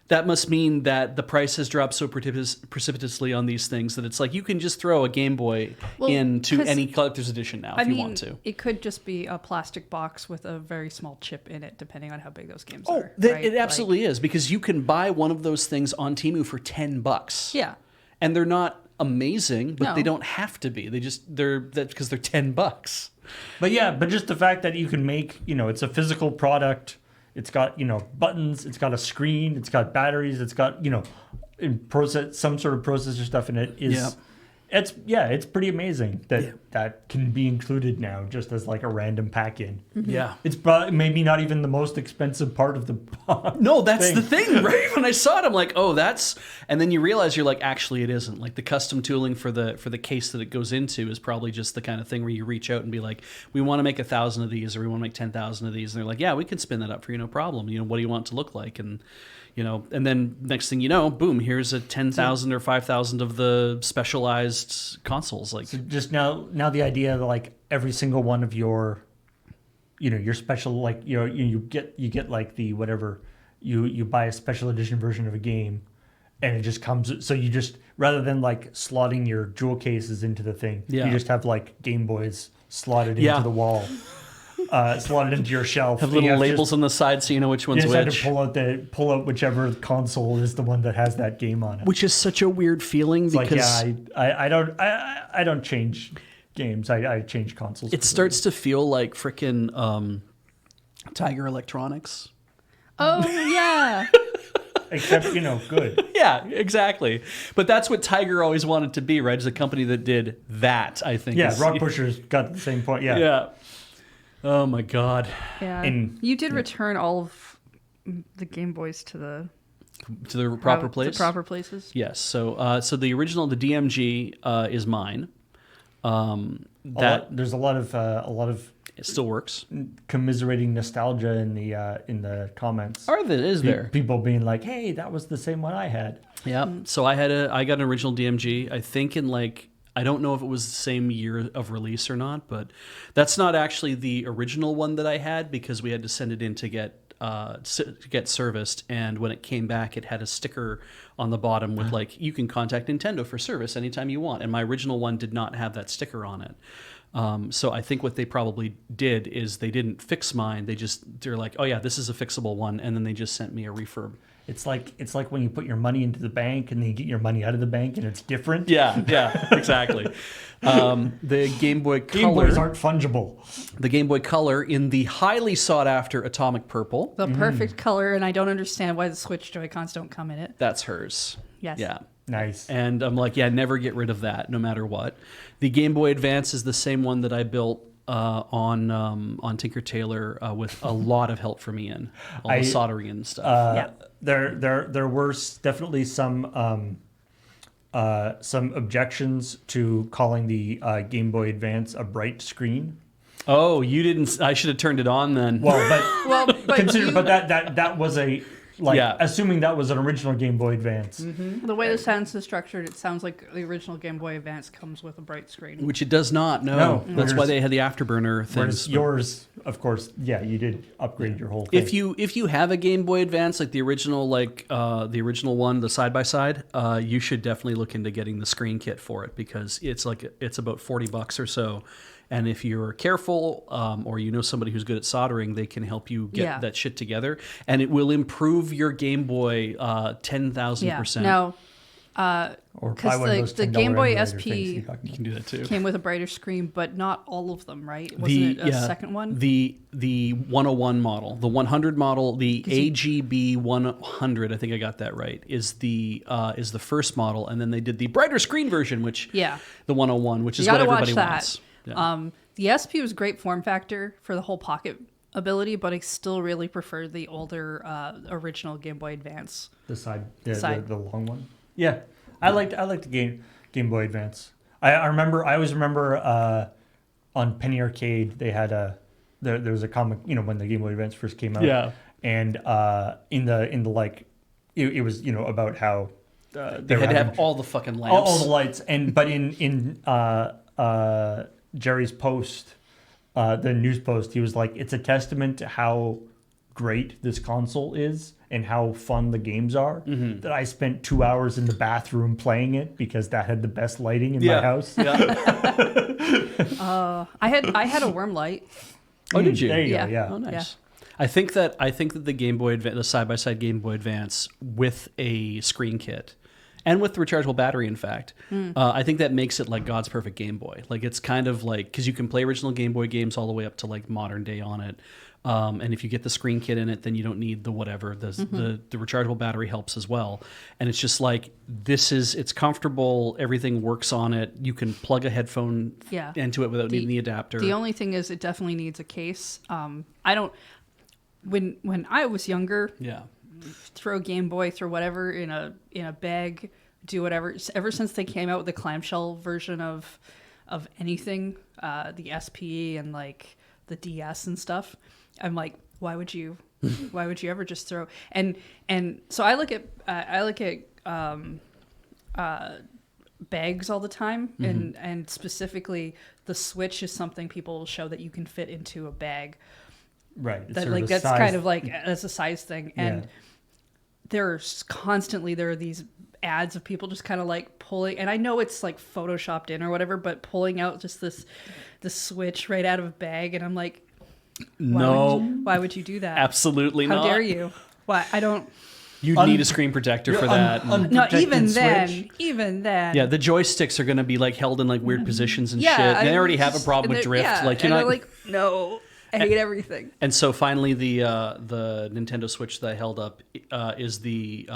That must mean that the price has dropped so precipitously on these things that it's like you can just throw a Game Boy into any collector's edition now if you want to. It could just be a plastic box with a very small chip in it, depending on how big those games Oh, are. Right? it absolutely is, because you can buy one of those things on Temu for $10. Yeah. And they're not amazing, but No. they don't have to be. They're because they're $10. But just the fact that you can make, it's a physical product. It's got, buttons, it's got a screen, it's got batteries, it's got, some sort of processor stuff in it is it's pretty amazing that can be included now just as like a random pack-in. Yeah. It's probably maybe not even the most expensive part of the box. No, that's the thing, right? When I saw it, I'm like, oh, and then you realize you're like, actually, it isn't. Like the custom tooling for the case that it goes into is probably just the kind of thing where you reach out and be like, we want to make 1,000 of these, or we want to make 10,000 of these, and they're like, yeah, we can spin that up for you, no problem. What do you want it to look like? And and then next thing you know, boom, here's a 10,000 or 5,000 of the specialized consoles. Like, so just now the idea that like every single one of your, your special, like, you get like the whatever, you buy a special edition version of a game and it just comes. So you just, rather than like slotting your jewel cases into the thing, you just have like Game Boys slotted into the wall. Slotted into your shelf. Have little labels on the side so you know which one's which. which. You just had to pull out whichever console is the one that has that game on it. Which is such a weird feeling, It's because I don't change games. I change consoles. it starts to feel like frickin' Tiger Electronics. Oh, yeah. Except, good. Yeah, exactly. But that's what Tiger always wanted to be, right? As a company that did that, I think. Yeah, Rock Pusher's got the same point. Yeah. Yeah. Oh my God. Yeah. And- you did return all of the Game Boys to the To the proper place? The proper places? Yes. So the original, the DMG, is mine. There's a lot of It still works. commiserating nostalgia in the comments. Is there? People being like, "Hey, that was the same one I had." Yeah. So I got an original DMG. I think I don't know if it was the same year of release or not, but that's not actually the original one that I had, because we had to send it in to get serviced, and when it came back, it had a sticker on the bottom with like, you can contact Nintendo for service anytime you want, and my original one did not have that sticker on it. So I think what they probably did is they didn't fix mine. They're like, oh yeah, this is a fixable one, and then they just sent me a refurb. It's like when you put your money into the bank and then you get your money out of the bank and it's different. Yeah, exactly. The Game Boy Color. Game Boys aren't fungible. The Game Boy Color in the highly sought after atomic purple. The perfect color, and I don't understand why the Switch Joy-Cons don't come in it. That's hers. Yes. Yeah. Nice. And I'm like, yeah, never get rid of that, no matter what. The Game Boy Advance is the same one that I built on Tinker Tailor with a lot of help from Ian, all the soldering and stuff. There were definitely some objections to calling the Game Boy Advance a bright screen. Oh, you didn't. I should have turned it on then. Well, but that was assuming that was an original Game Boy Advance. The way the sentence is structured, it sounds like the original Game Boy Advance comes with a bright screen. Which it does not. No. That's why they had the afterburner things. Whereas yours, of course, you did upgrade your whole thing. If you have a Game Boy Advance, like the original one, the side by side, you should definitely look into getting the screen kit for it, because it's about $40 or so. And if you're careful, or you know somebody who's good at soldering, they can help you get that shit together, and it will improve your Game Boy 10,000%. Now, or buy one of those the Game Boy emulator SP things you can do that too. Came with a brighter screen, but not all of them, right? Wasn't it a second one? The 101 model, the 100 model, the AGB 100, I think I got that right, is the first model, and then they did the brighter screen version, which the 101, which is what everybody wants. Yeah. The SP was great form factor for the whole pocket ability, but I still really prefer the older original Game Boy Advance. The long one. Yeah, I liked the Game Boy Advance. I always remember on Penny Arcade they had there was a comic, when the Game Boy Advance first came out. Yeah. And in the it was about how they had to have all the fucking lamps, all the lights, but in Jerry's post, the news post, he was like, it's a testament to how great this console is and how fun the games are, that I spent 2 hours in the bathroom playing it because that had the best lighting in my house. I had a worm light. Oh, did you? There you go. Yeah. Oh, nice. Yeah. I think that the Game Boy Advance, the side-by-side Game Boy Advance with a screen kit, and with the rechargeable battery, in fact, I think that makes it like God's perfect Game Boy. Like, it's kind of like, because you can play original Game Boy games all the way up to like modern day on it. And if you get the screen kit in it, then you don't need the whatever. The rechargeable battery helps as well. And it's just like, it's comfortable. Everything works on it. You can plug a headphone into it without needing the adapter. The only thing is, it definitely needs a case. When I was younger, throw Game Boy, throw whatever in a bag, do whatever. Ever since they came out with the clamshell version of anything, the SP and like the DS and stuff, I'm like, why would you ever just throw? And so I look at bags all the time, and specifically the Switch is something people will show that you can fit into a bag. Right. That's kind of like, that's a size thing. And there are these ads of people just kind of like pulling, and I know it's like photoshopped in or whatever, but pulling out just the Switch right out of a bag, and I'm like, why would you do that? Absolutely not. How dare you? Why? I don't. You'd need a screen protector for that. No, even then. Yeah, the joysticks are going to be like held in like weird positions and shit. They already have a problem with drift. No. I hate everything. And so finally, the Nintendo Switch that I held up is the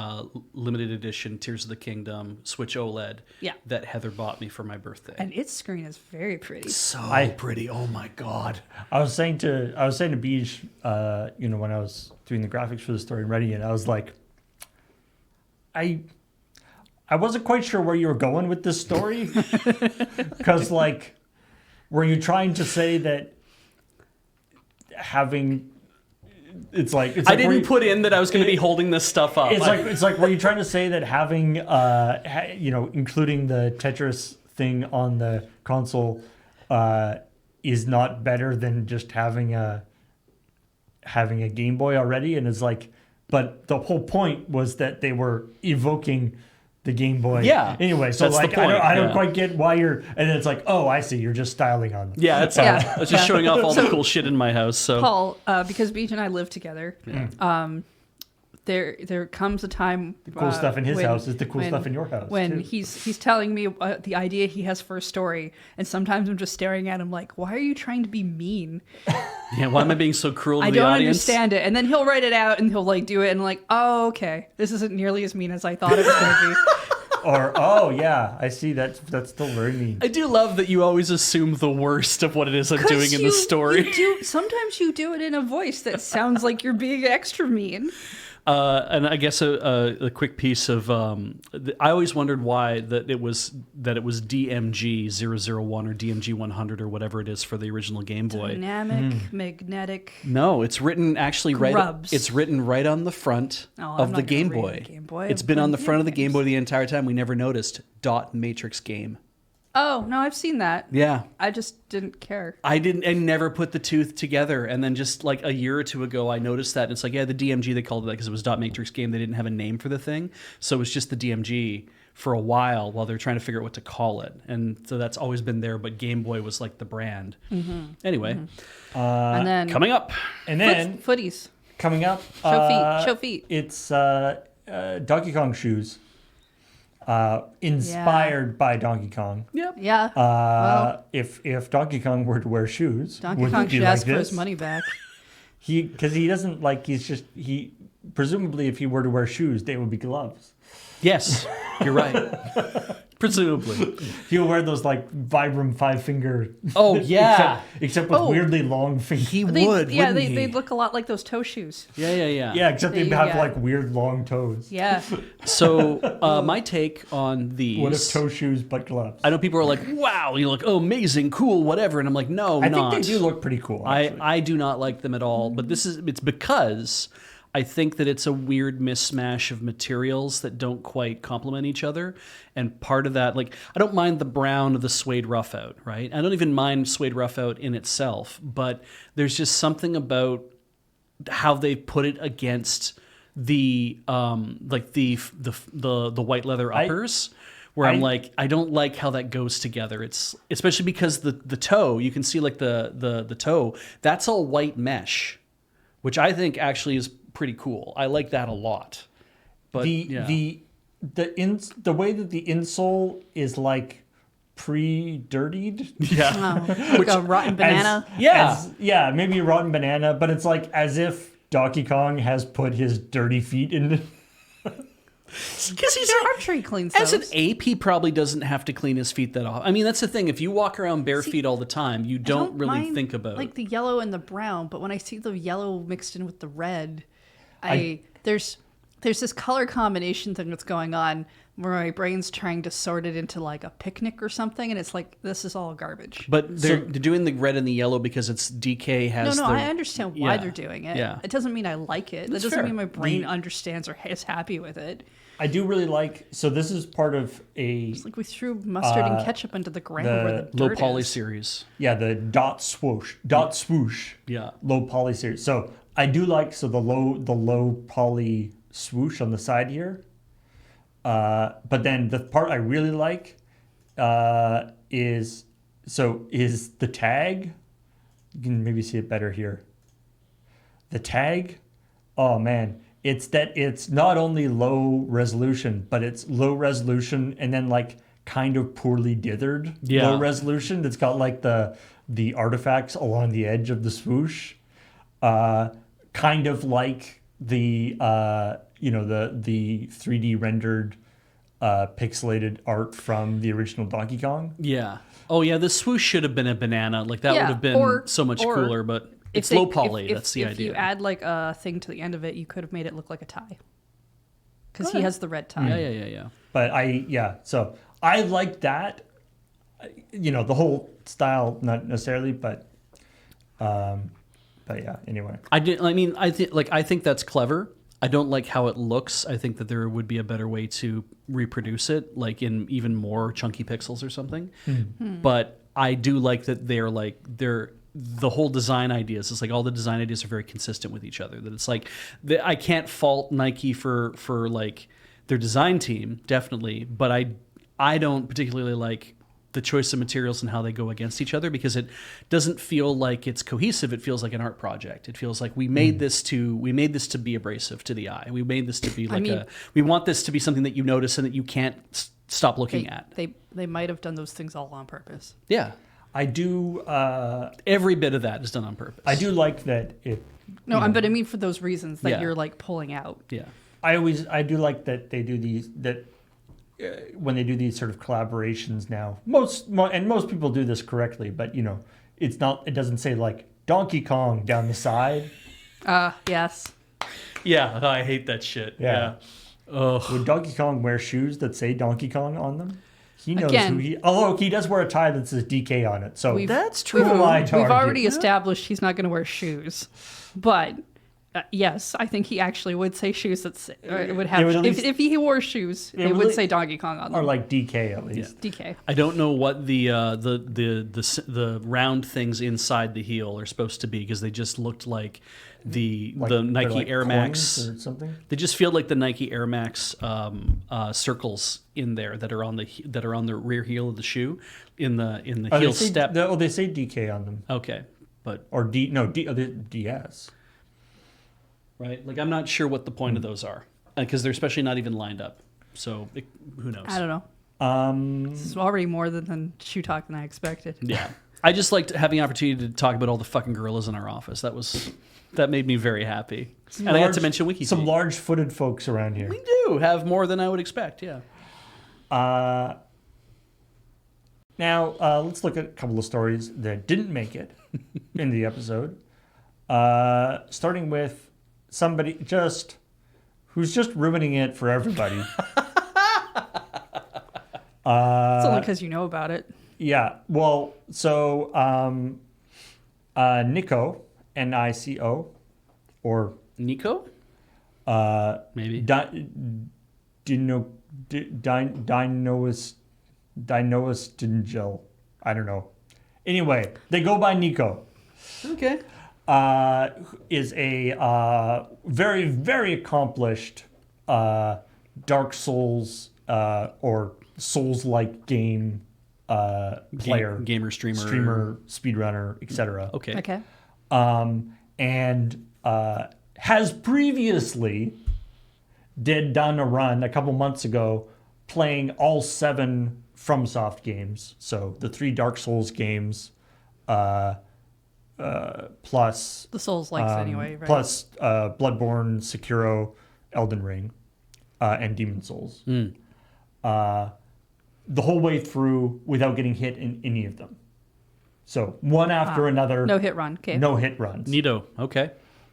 limited edition Tears of the Kingdom Switch OLED that Heather bought me for my birthday. And its screen is very pretty. So pretty. Oh my god. I was saying to Beej, when I was doing the graphics for the story and writing it, I was like, I wasn't quite sure where you were going with this story, because like, were you trying to say that having it's like I didn't put in that I was going to be holding this stuff up. It's like were you trying to say that having including the Tetris thing on the console is not better than just having a Game Boy already? And it's like, but the whole point was that they were evoking the Game Boy. Yeah. Anyway, so That's the like point, I don't yeah. quite get why you're, and then it's like, oh, I see, you're just styling on them. Yeah, it's Yeah. I was just showing off all the cool shit in my house. So Paul, because Beach and I live together, there comes a time The cool stuff in his when- house is the cool when- stuff in your house. when too. he's telling me the idea he has for a story, and sometimes I'm just staring at him like, why are you trying to be mean? yeah, why am I being so cruel to I the don't audience? understand it. And then he'll write it out and he'll like do it and like, oh, okay, this isn't nearly as mean as I thought it was going to be. Or, oh yeah, I see, that's still very mean. I do love that you always assume the worst of what it is I'm doing in the story. Sometimes you do it in a voice that sounds like you're being extra mean. And I guess a quick piece of I always wondered why that it was DMG 001 or DMG 100 or whatever it is for the original Game Boy. Dynamic, magnetic. No, it's written actually Grubs. It's written right on the front Oh, I'm of not the gonna Game read Boy. the Game Boy. It's been on the front of the Game games. Boy the entire time. We never noticed. Dot Matrix Game. Oh no, I've seen that. Yeah. I just didn't care. I never put the tooth together. And then just like a year or two ago, I noticed that. And it's like, yeah, the DMG, they called it that because it was Dot Matrix Game. They didn't have a name for the thing. So it was just the DMG for a while they're trying to figure out what to call it. And so that's always been there. But Game Boy was like the brand. Anyway, And then coming up. And then, footies. coming up, Show feet. it's Donkey Kong shoes. Inspired by Donkey Kong. Yep. Yeah. If Donkey Kong were to wear shoes, Donkey would Kong it be should like ask for his this? money back. Because he doesn't like, he presumably if he were to wear shoes, they would be gloves. Yes, you're right. Presumably. He'll wear those like Vibram 5-finger. Oh, yeah. except with Oh. weirdly long fingers. He They, would, yeah, wouldn't he? they look a lot like those toe shoes. Yeah. Yeah, except they There you have go. like weird long toes. Yeah. So my take on these. What if toe shoes but gloves? I know people are like, wow, you're like, oh, amazing, cool, whatever. And I'm like, no, I not. think they do look pretty cool. Actually. I do not like them at all. But it's because I think that it's a weird mishmash of materials that don't quite complement each other. And part of that, like, I don't mind the brown of the suede rough out, right? I don't even mind suede rough out in itself. But there's just something about how they put it against the like the white leather uppers. Where I'm like, I don't like how that goes together. It's especially because the toe, you can see like the toe, that's all white mesh, which I think actually is pretty cool. I like that a lot. But the way that the insole is like pre-dirtied. yeah, Like a rotten banana. Yeah. Maybe a rotten banana, but it's like as if Donkey Kong has put his dirty feet in. because he's Their archery cleans as an those. ape, he probably doesn't have to clean his feet that often. I mean, that's the thing. If you walk around bare feet all the time, you don't really mind, think about like the yellow and the brown, but when I see the yellow mixed in with the red, there's this color combination thing that's going on where my brain's trying to sort it into like a picnic or something, and it's like this is all garbage. But they're doing the red and the yellow because it's DK has. No, the, I understand why yeah, they're doing it. yeah. It doesn't mean I like it. That's That doesn't fair. mean my brain understands or is happy with it. I do really like. So this is part of a It's like we threw mustard and ketchup into the ground where the low dirt poly is. series. the dot swoosh Yeah. low poly series. So I do like the low poly swoosh on the side here. But then the part I really like is the tag. You can maybe see it better here. The tag, oh man, it's not only low resolution, but it's low resolution and then like kind of poorly dithered low resolution. That's got like the artifacts along the edge of the swoosh, kind of like the 3D rendered pixelated art from the original Donkey Kong. Yeah. Oh yeah, the swoosh should have been a banana. Like that would have been so much cooler, but it's low poly. That's the idea. If you add like a thing to the end of it, you could have made it look like a tie. Because he has the red tie. Yeah. But so I like that. The whole style, not necessarily, but yeah. Anyway, I think that's clever. I don't like how it looks. I think that there would be a better way to reproduce it, like in even more chunky pixels or something. But I do like that they're the whole design ideas. It's like all the design ideas are very consistent with each other. That it's like I can't fault Nike for like their design team, definitely, but I don't particularly like the choice of materials and how they go against each other, because it doesn't feel like it's cohesive. It feels like an art project. It feels like we made this to be abrasive to the eye. We made this to be like we want this to be something that you notice and that you can't stop looking at. They might have done those things all on purpose. Yeah. I do. Every bit of that is done on purpose. I do like that it. No, but I mean for those reasons that you're like pulling out. Yeah. I do like that they do these when they do these sort of collaborations now. Most people do this correctly, but it's not. It doesn't say like Donkey Kong down the side. Yes. Yeah, I hate that shit. Yeah. Would Donkey Kong wear shoes that say Donkey Kong on them? He knows Again, who he. Although he does wear a tie that says DK on it, so that's true. Who am I to We've argue? already established he's not going to wear shoes, but yes, I think he actually would say shoes that would have. If he wore shoes, it would say Donkey Kong on them, or like DK at least. Yeah. DK. I don't know what the round things inside the heel are supposed to be, because they just looked like the Nike like Air Max or something. They just feel like the Nike Air Max circles in there that are on the rear heel of the shoe in the heel step. They say DK on them. Okay, but or DS. Right, like I'm not sure what the point of those are, because they're especially not even lined up. So who knows? I don't know. This is already more than shoe talk than I expected. Yeah, I just liked having the opportunity to talk about all the fucking gorillas in our office. That made me very happy. And I got to mention WikiTeam. Some large-footed folks around here. We do have more than I would expect. Yeah. Now let's look at a couple of stories that didn't make it in the episode. Starting with somebody who's just ruining it for everybody. It's only because you know about it. Yeah. Well, so Nico, Nico, or Nico? Maybe. Dinoistingel. I don't know. Anyway, they go by Nico. Okay. Is a very, very accomplished Dark Souls or Souls-like game player, gamer, streamer, speedrunner, etc. Okay. And has previously done a run a couple months ago playing all 7 FromSoft games. So the 3 Dark Souls games, plus the Souls likes anyway, right? Plus Bloodborne, Sekiro, Elden Ring, and Demon Souls. The whole way through without getting hit in any of them. So one after another. No hit run. Okay. No hit runs. Neato. Okay.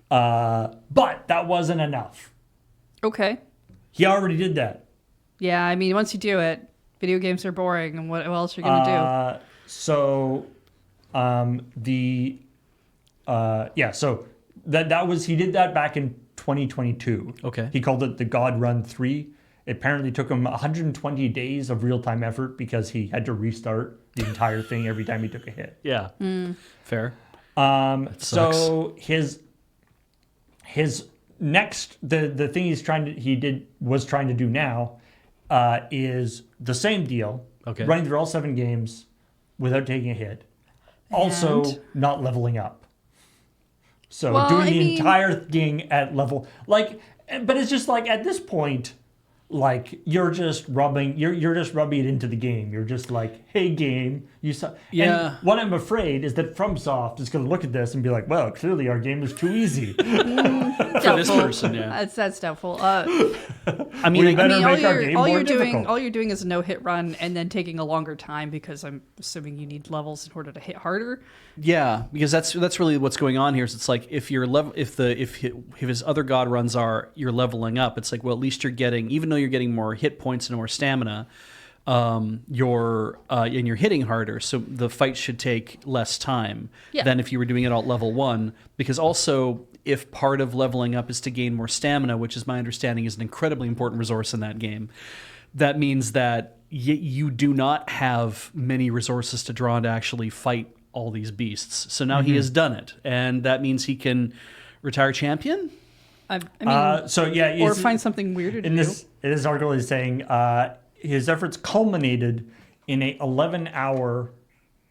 But that wasn't enough. Okay. He already did that. Yeah, I mean, once you do it, video games are boring, and what else are you going to do? So that was, he did that back in 2022. Okay. He called it the God Run 3. It apparently took him 120 days of real-time effort because he had to restart the entire thing every time he took a hit. Yeah. Fair. So his next the thing was trying to do now is the same deal. Okay. Running through all 7 games without taking a hit. Also not leveling up. So doing the entire thing at level but it's just like at this point, like you're just rubbing it into the game. You're just like, hey game, you saw. Yeah. And what I'm afraid is that FromSoft is going to look at this and be like, well, clearly our game is too easy. For this person, yeah. That's doubtful. I mean, all you're doing is a no hit run and then taking a longer time because I'm assuming you need levels in order to hit harder. Yeah, because that's really what's going on here. Is it's like if his other god runs you're leveling up, it's like, well, at least you're getting, even though you're getting more hit points and more stamina, you're hitting harder, so the fight should take less time than if you were doing it all at level 1. Because also, if part of leveling up is to gain more stamina, which is my understanding is an incredibly important resource in that game, that means that you do not have many resources to draw on to actually fight all these beasts. So now he has done it, and that means he can retire champion. I mean, So yeah, or find something weirder to in do. this article is saying his efforts culminated in a 11-hour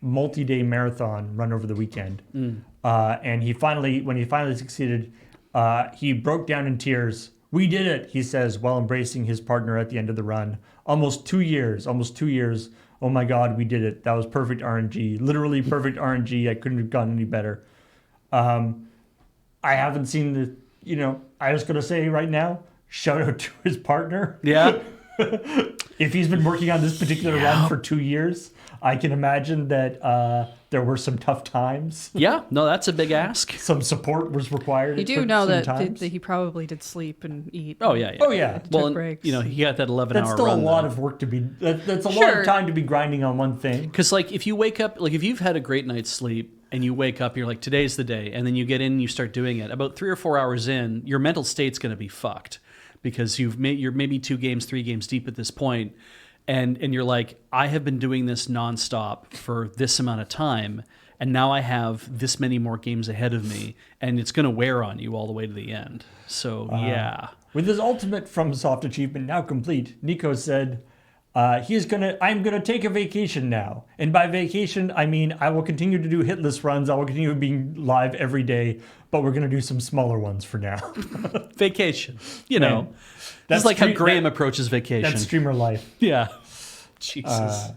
multi-day marathon run over the weekend. And when he finally succeeded, he broke down in tears. "We did it," he says, while embracing his partner at the end of the run. Almost 2 years. Oh my God, we did it. That was perfect RNG. Literally perfect RNG. I couldn't have gotten any better. I haven't seen I was going to say right now, shout out to his partner. Yeah. If he's been working on this particular run for 2 years, I can imagine that there were some tough times. Yeah. No, that's a big ask. Some support was required. You do know that he probably did sleep and eat. Oh, yeah. Oh, yeah. Well, breaks. he got that 11-hour run. That's still a lot though. of work to be. That's a lot of time to be grinding on one thing. Because, like, if you wake up, like, if you've had a great night's sleep and you wake up, you're like, today's the day. And then you get in and you start doing it. About 3 or 4 hours in, your mental state's going to be fucked because you're maybe 2 games, 3 games deep at this point. And you're like, I have been doing this nonstop for this amount of time. And now I have this many more games ahead of me. And it's going to wear on you all the way to the end. So, yeah. With his ultimate FromSoft achievement now complete, Nico said, I'm gonna take a vacation now. And by vacation, I mean I will continue to do hitless runs. I will continue being live every day, but we're gonna do some smaller ones for now. Vacation. That's like how Graham approaches vacation. That's streamer life. Yeah. Jesus.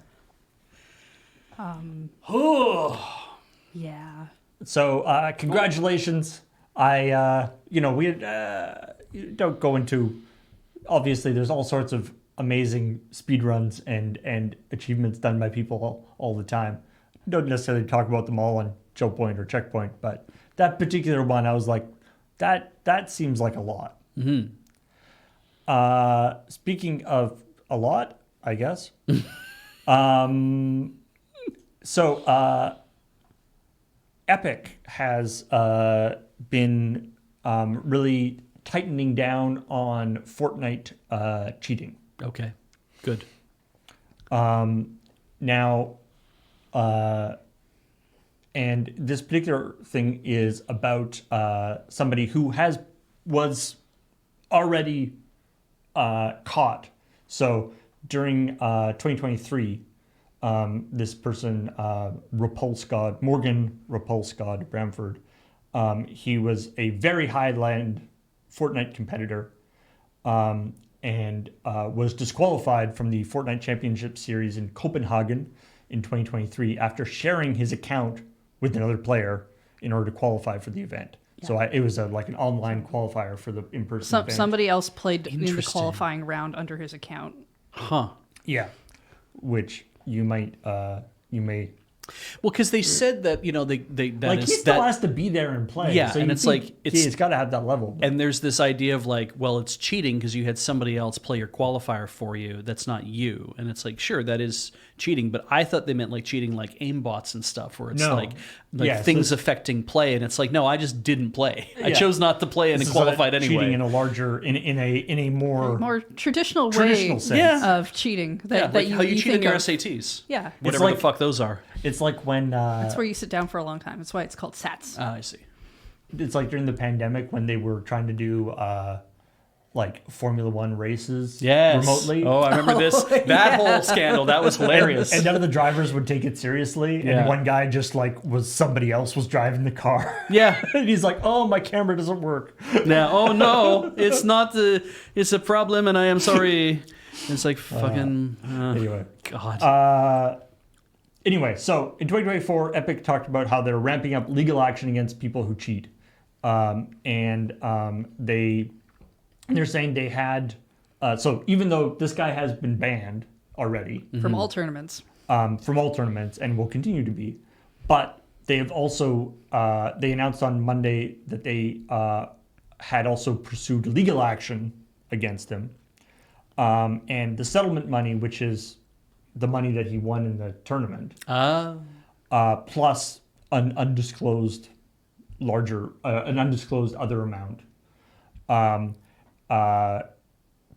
Yeah. So congratulations. We don't go into. Obviously, there's all sorts of amazing speedruns and achievements done by people all the time. Don't necessarily talk about them all on ChillPoint or CheckPoint, but that particular one, I was like, that seems like a lot. Mm-hmm. Speaking of a lot, I guess. Epic has been really tightening down on Fortnite cheating. Okay, good. Now, and this particular thing is about somebody who was already caught. So during 2023, this person, Morgan Repulsgod Bramford, he was a very high-end Fortnite competitor, and was disqualified from the Fortnite Championship Series in Copenhagen in 2023 after sharing his account with another player in order to qualify for the event. Yeah. So it was like an online qualifier for the in-person event. Somebody else played in the qualifying round under his account. Huh. Yeah. Which you may. Well, because they said that he still has to be there and play. Yeah, so and it's got to have that level. And there's this idea of like, well, it's cheating because you had somebody else play your qualifier for you. That's not you, and it's like, sure, that is cheating. But I thought they meant like cheating, like aimbots and stuff, where it's things affecting play, and it's like, no, I just didn't play. Yeah. I chose not to play, and it qualified anyway. Cheating in a larger, in a more traditional way sense. Of cheating. That how you cheat in your of. SATs. Yeah, whatever the fuck those are. It's like when... that's where you sit down for a long time. That's why it's called SATs. I see. It's like during the pandemic when they were trying to do like Formula One races remotely. Oh, I remember this. That whole scandal. That was hilarious. And none of the drivers would take it seriously. Yeah. And one guy just somebody else was driving the car. Yeah. And he's like, oh, my camera doesn't work. Now, oh no, it's a problem and I am sorry. It's like fucking... anyway. God. Anyway, so in 2024, Epic talked about how they're ramping up legal action against people who cheat. They're saying they had... so even though this guy has been banned already... From all tournaments. And will continue to be. But they have also... they announced on Monday that they had also pursued legal action against him. And the settlement money, which is the money that he won in the tournament, plus an undisclosed other amount,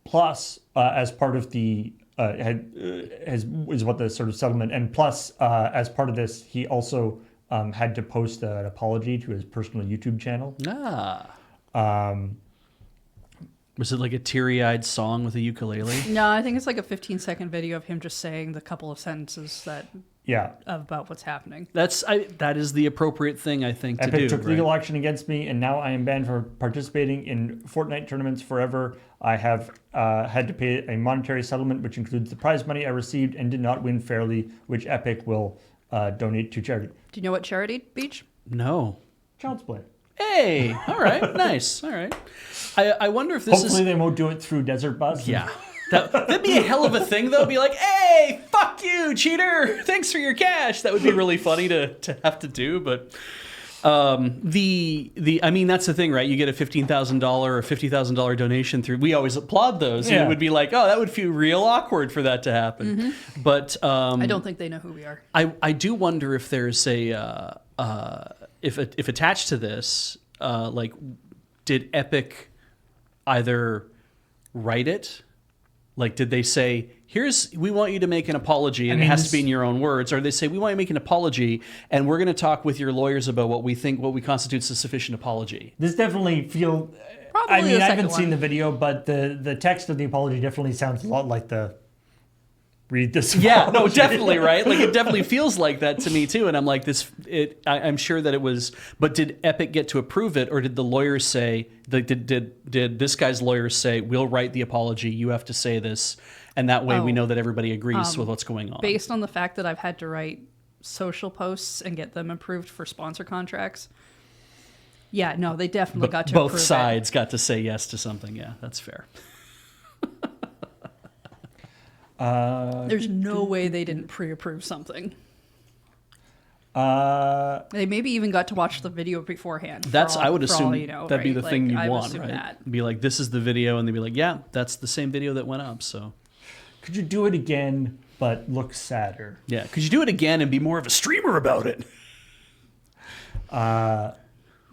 plus as part of the is what the sort of settlement, and plus as part of this, he also had to post an apology to his personal YouTube channel. Was it like a teary-eyed song with a ukulele? No, I think it's like a 15-second video of him just saying the couple of sentences about what's happening. That is the appropriate thing, I think, to do. Epic took legal action against me, and now I am banned from participating in Fortnite tournaments forever. I have had to pay a monetary settlement, which includes the prize money I received and did not win fairly, which Epic will donate to charity. Do you know what charity, Beach? No. Child's play. Hey, all right, nice, all right. I wonder if this Hopefully they won't do it through Desert Bus. Yeah. That'd be a hell of a thing, though. Be like, hey, fuck you, cheater. Thanks for your cash. That would be really funny to have to do. But I mean, that's the thing, right? You get a $15,000 or $50,000 donation through. We always applaud those. Yeah. And it would be like, oh, that would feel real awkward for that to happen. Mm-hmm. But I don't think they know who we are. I do wonder if there's if attached to this, like, did Epic either write it? Like, did they say, we want you to make an apology, and it has to be in your own words, or they say, we want you to make an apology, and we're going to talk with your lawyers about what we constitutes a sufficient apology. This definitely Probably I mean, I haven't seen the video, but the text of the apology definitely sounds a lot like read this apology. Yeah, no, definitely, right? Like, it definitely feels like that to me, too, and I'm like, I'm sure that it was, but did Epic get to approve it, or did the lawyers say, did this guy's lawyers say, we'll write the apology, you have to say this, and that way we know that everybody agrees with what's going on? Based on the fact that I've had to write social posts and get them approved for sponsor contracts, yeah, no, they definitely got to approve it. Both sides got to say yes to something, yeah, that's fair. There's no way they didn't pre-approve something. They maybe even got to watch the video beforehand. I would assume that'd be the thing you want, right? That. Be like, this is the video, and they'd be like, yeah, that's the same video that went up. So, could you do it again, but look sadder? Yeah, could you do it again and be more of a streamer about it?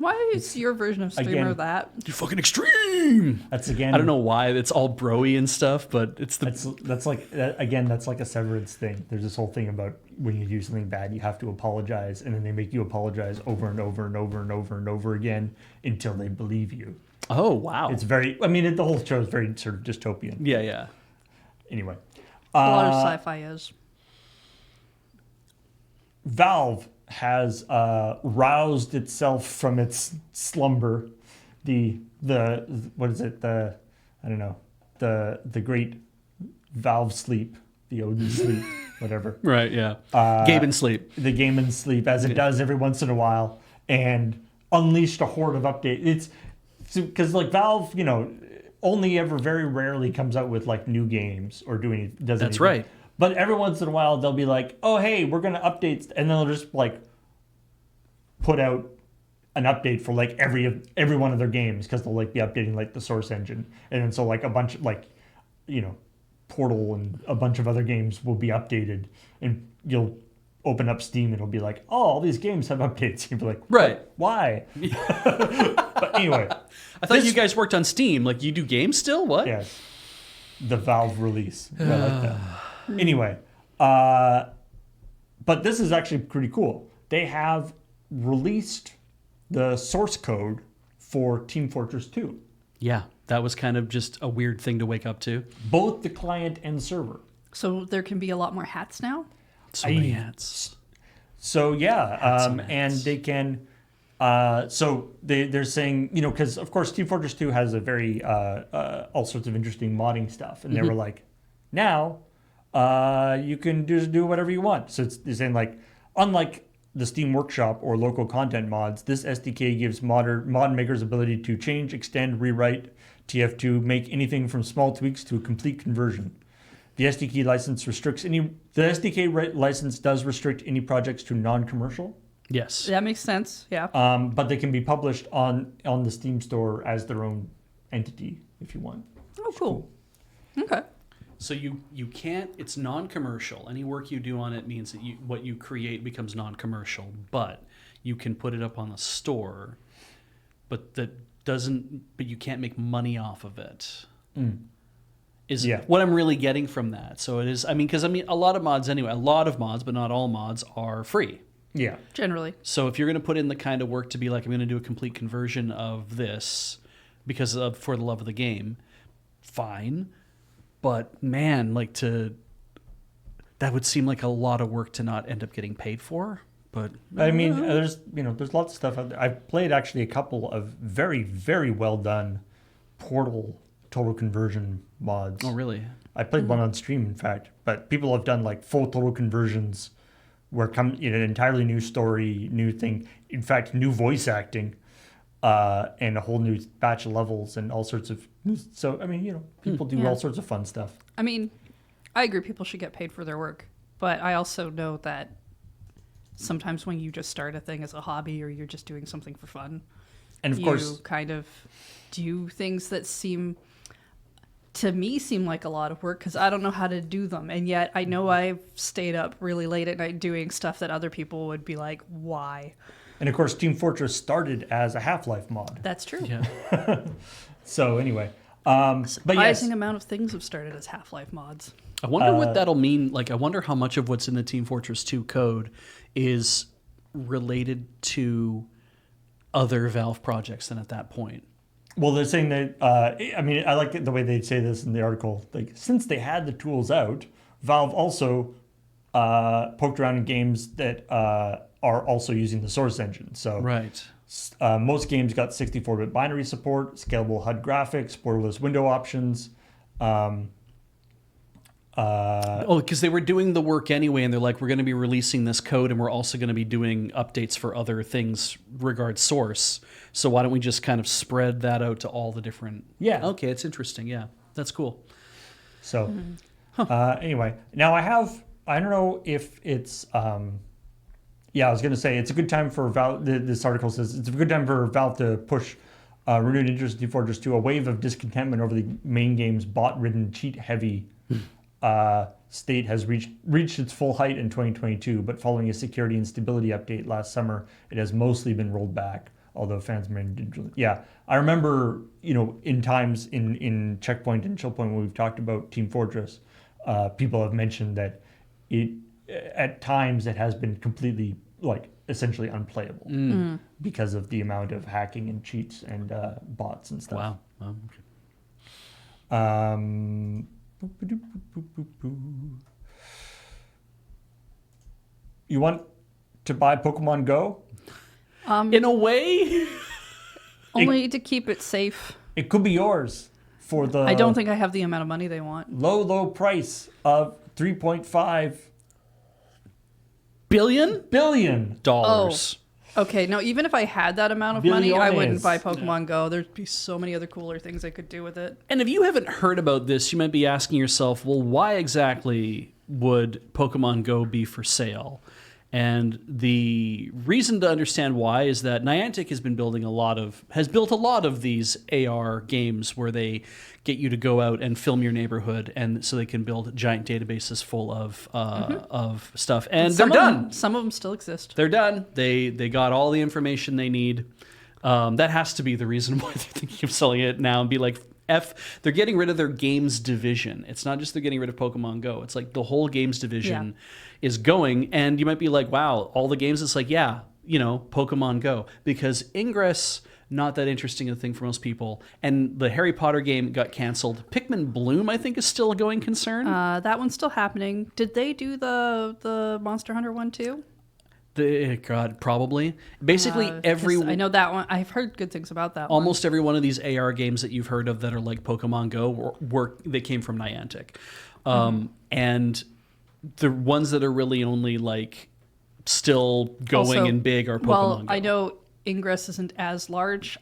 Why is your version of streamer that? You're fucking extreme. That's again. I don't know why it's all broy and stuff, but it's that's like a severance thing. There's this whole thing about when you do something bad, you have to apologize, and then they make you apologize over and over and over and over and over again until they believe you. Oh wow! It's very. I mean, the whole show is very sort of dystopian. Yeah, yeah. Anyway, a lot of sci-fi is. Valve has roused itself from its slumber. The what is it? The great Valve sleep, the Odin sleep, whatever. Right. Yeah. Game and sleep. The game and sleep, as it does every once in a while, and unleashed a horde of updates. It's because like Valve, only ever very rarely comes out with like new games or does anything. That's right. But every once in a while, they'll be like, oh, hey, we're going to update. And then they'll just like put out an update for like every one of their games because they'll like be updating like the source engine. And then so like a bunch of like, Portal and a bunch of other games will be updated. And you'll open up Steam and it'll be like, oh, all these games have updates. You'll be like, right. Why? But anyway. I thought you guys worked on Steam. Like you do games still? What? Yeah. The Valve release. I like that. Anyway, but this is actually pretty cool. They have released the source code for Team Fortress 2. Yeah, that was kind of just a weird thing to wake up to. Both the client and server. So there can be a lot more hats now? So many hats. So yeah, hats. And they can... so they're saying, because of course Team Fortress 2 has a very, all sorts of interesting modding stuff. And they were like, now... you can just do whatever you want. So they're saying like, unlike the Steam Workshop or local content mods, this SDK gives mod makers ability to change, extend, rewrite TF2, make anything from small tweaks to a complete conversion. The SDK license does restrict any projects to non-commercial. Yes, that makes sense. Yeah. But they can be published on the Steam store as their own entity if you want. Oh, cool. Okay. So you can't, it's non-commercial. Any work you do on it means that what you create becomes non-commercial, but you can put it up on the store, but you can't make money off of it. Is what I'm really getting from that. So it is, because a lot of mods anyway, but not all mods are free. Yeah. Generally. So if you're going to put in the kind of work to be like, I'm going to do a complete conversion of this for the love of the game, fine, but man, like that would seem like a lot of work to not end up getting paid for. But I mean, there's lots of stuff out there. I've played actually a couple of very, very well done Portal total conversion mods. oh really? I played one on stream, in fact, but people have done like full total conversions where come an entirely new story, new thing. In fact, new voice acting, and a whole new batch of levels and all sorts of. So I mean, people do all sorts of fun stuff. I mean, I agree people should get paid for their work, but I also know that sometimes when you just start a thing as a hobby or you're just doing something for fun, And of you course, kind of do things that seem like a lot of work because I don't know how to do them. And yet I know I've stayed up really late at night doing stuff that other people would be like, why? and of course, Team Fortress started as a Half-Life mod. That's true. Yeah. So anyway, but yes, Surprising amount of things have started as Half-Life mods. I wonder what that'll mean. Like, I wonder how much of what's in the Team Fortress 2 code is related to other Valve projects then at that point. well, they're saying that. I mean, I like the way they say this in the article. Like, since they had the tools out, Valve also poked around in games that are also using the Source engine. So Right. most games got 64-bit binary support, scalable HUD graphics, borderless window options. Because they were doing the work anyway, and they're like, we're going to be releasing this code, and we're also going to be doing updates for other things regard Source. So why don't we just kind of spread that out to all the different... Yeah. Okay, it's interesting. Yeah, that's cool. So anyway, now I don't know if it's, I was going to say it's a good time for Valve, this article says it's a good time for Valve to push renewed interest in Team Fortress 2. A wave of discontentment over the main game's bot-ridden, cheat-heavy state has reached its full height in 2022, but following a security and stability update last summer, it has mostly been rolled back, although fans remain... Yeah, I remember, in times in ChillPoint and ChillPoint when we've talked about Team Fortress, people have mentioned that at times it has been completely, essentially unplayable because of the amount of hacking and cheats and bots and stuff. Wow. You want to buy Pokemon Go? In a way... Only to keep it safe. It could be yours for the... I don't think I have the amount of money they want. low price of $3.5 billion dollars. Okay, no, even if I had that amount of money, I wouldn't Billones. buy Pokemon Go. There'd be so many other cooler things I could do with it. And if you haven't heard about this, you might be asking yourself, well, why exactly would Pokemon Go be for sale? And the reason to understand why is that Niantic has built a lot of these AR games where they get you to go out and film your neighborhood, and so they can build giant databases full of stuff. And they're done. Some of them still exist. They're done. They got all the information they need. That has to be the reason why they're thinking of selling it now and be like, they're getting rid of their games division. It's not just they're getting rid of Pokemon Go. It's like the whole games division is going. And you might be like, wow, all the games. It's like, yeah, Pokemon Go. Because Ingress, not that interesting a thing for most people. And the Harry Potter game got canceled. Pikmin Bloom, I think, is still a going concern. That one's still happening. Did they do the Monster Hunter one too? God, probably. Basically, I know that one. I've heard good things about that almost every one of these AR games that you've heard of that are like Pokemon Go they came from Niantic. And the ones that are really only like still going and big are Pokemon Go. I know Ingress isn't as large.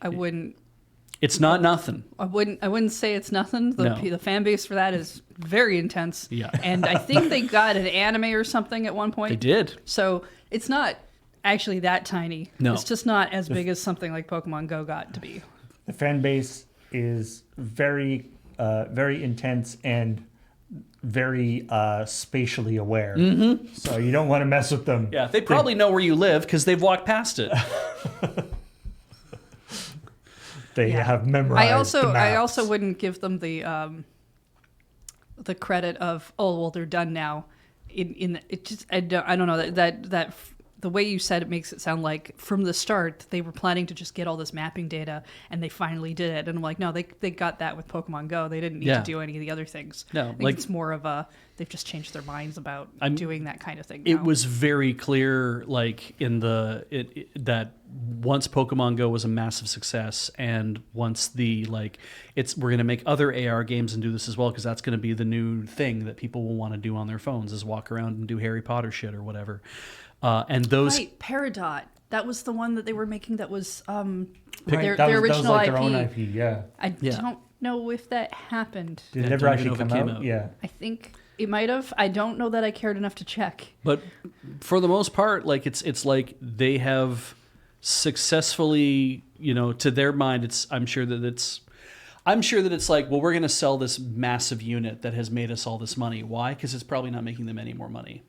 It's not nothing. I wouldn't say it's nothing. The fan base for that is very intense. Yeah. And I think they got an anime or something at one point. They did. So it's not actually that tiny. No. It's just not as big as something like Pokemon Go got to be. The fan base is very, very intense and very spatially aware. Mm-hmm. So you don't want to mess with them. Yeah, they probably know where you live because they've walked past it. They have memorized the maps. I also wouldn't give them the credit of they're done now. I don't know that the way you said it makes it sound like from the start they were planning to just get all this mapping data, and they finally did it. And I'm like, no, they got that with Pokemon Go. They didn't need to do any of the other things. No, I think like, it's more of a they've just changed their minds about doing that kind of thing. It now. was very clear, like in that once Pokemon Go was a massive success, and once we're going to make other AR games and do this as well, because that's going to be the new thing that people will want to do on their phones is walk around and do Harry Potter shit or whatever. And those Peridot. That was the one that they were making. That was Their original that was like IP. their own IP. Yeah. I don't know if that happened. Did it Yeah, ever don't even actually know if it come came out? out. Yeah. I think it might have. I don't know that I cared enough to check. But for the most part, like it's like they have successfully, to their mind, I'm sure that it's like, well, we're going to sell this massive unit that has made us all this money. Why? Because it's probably not making them any more money.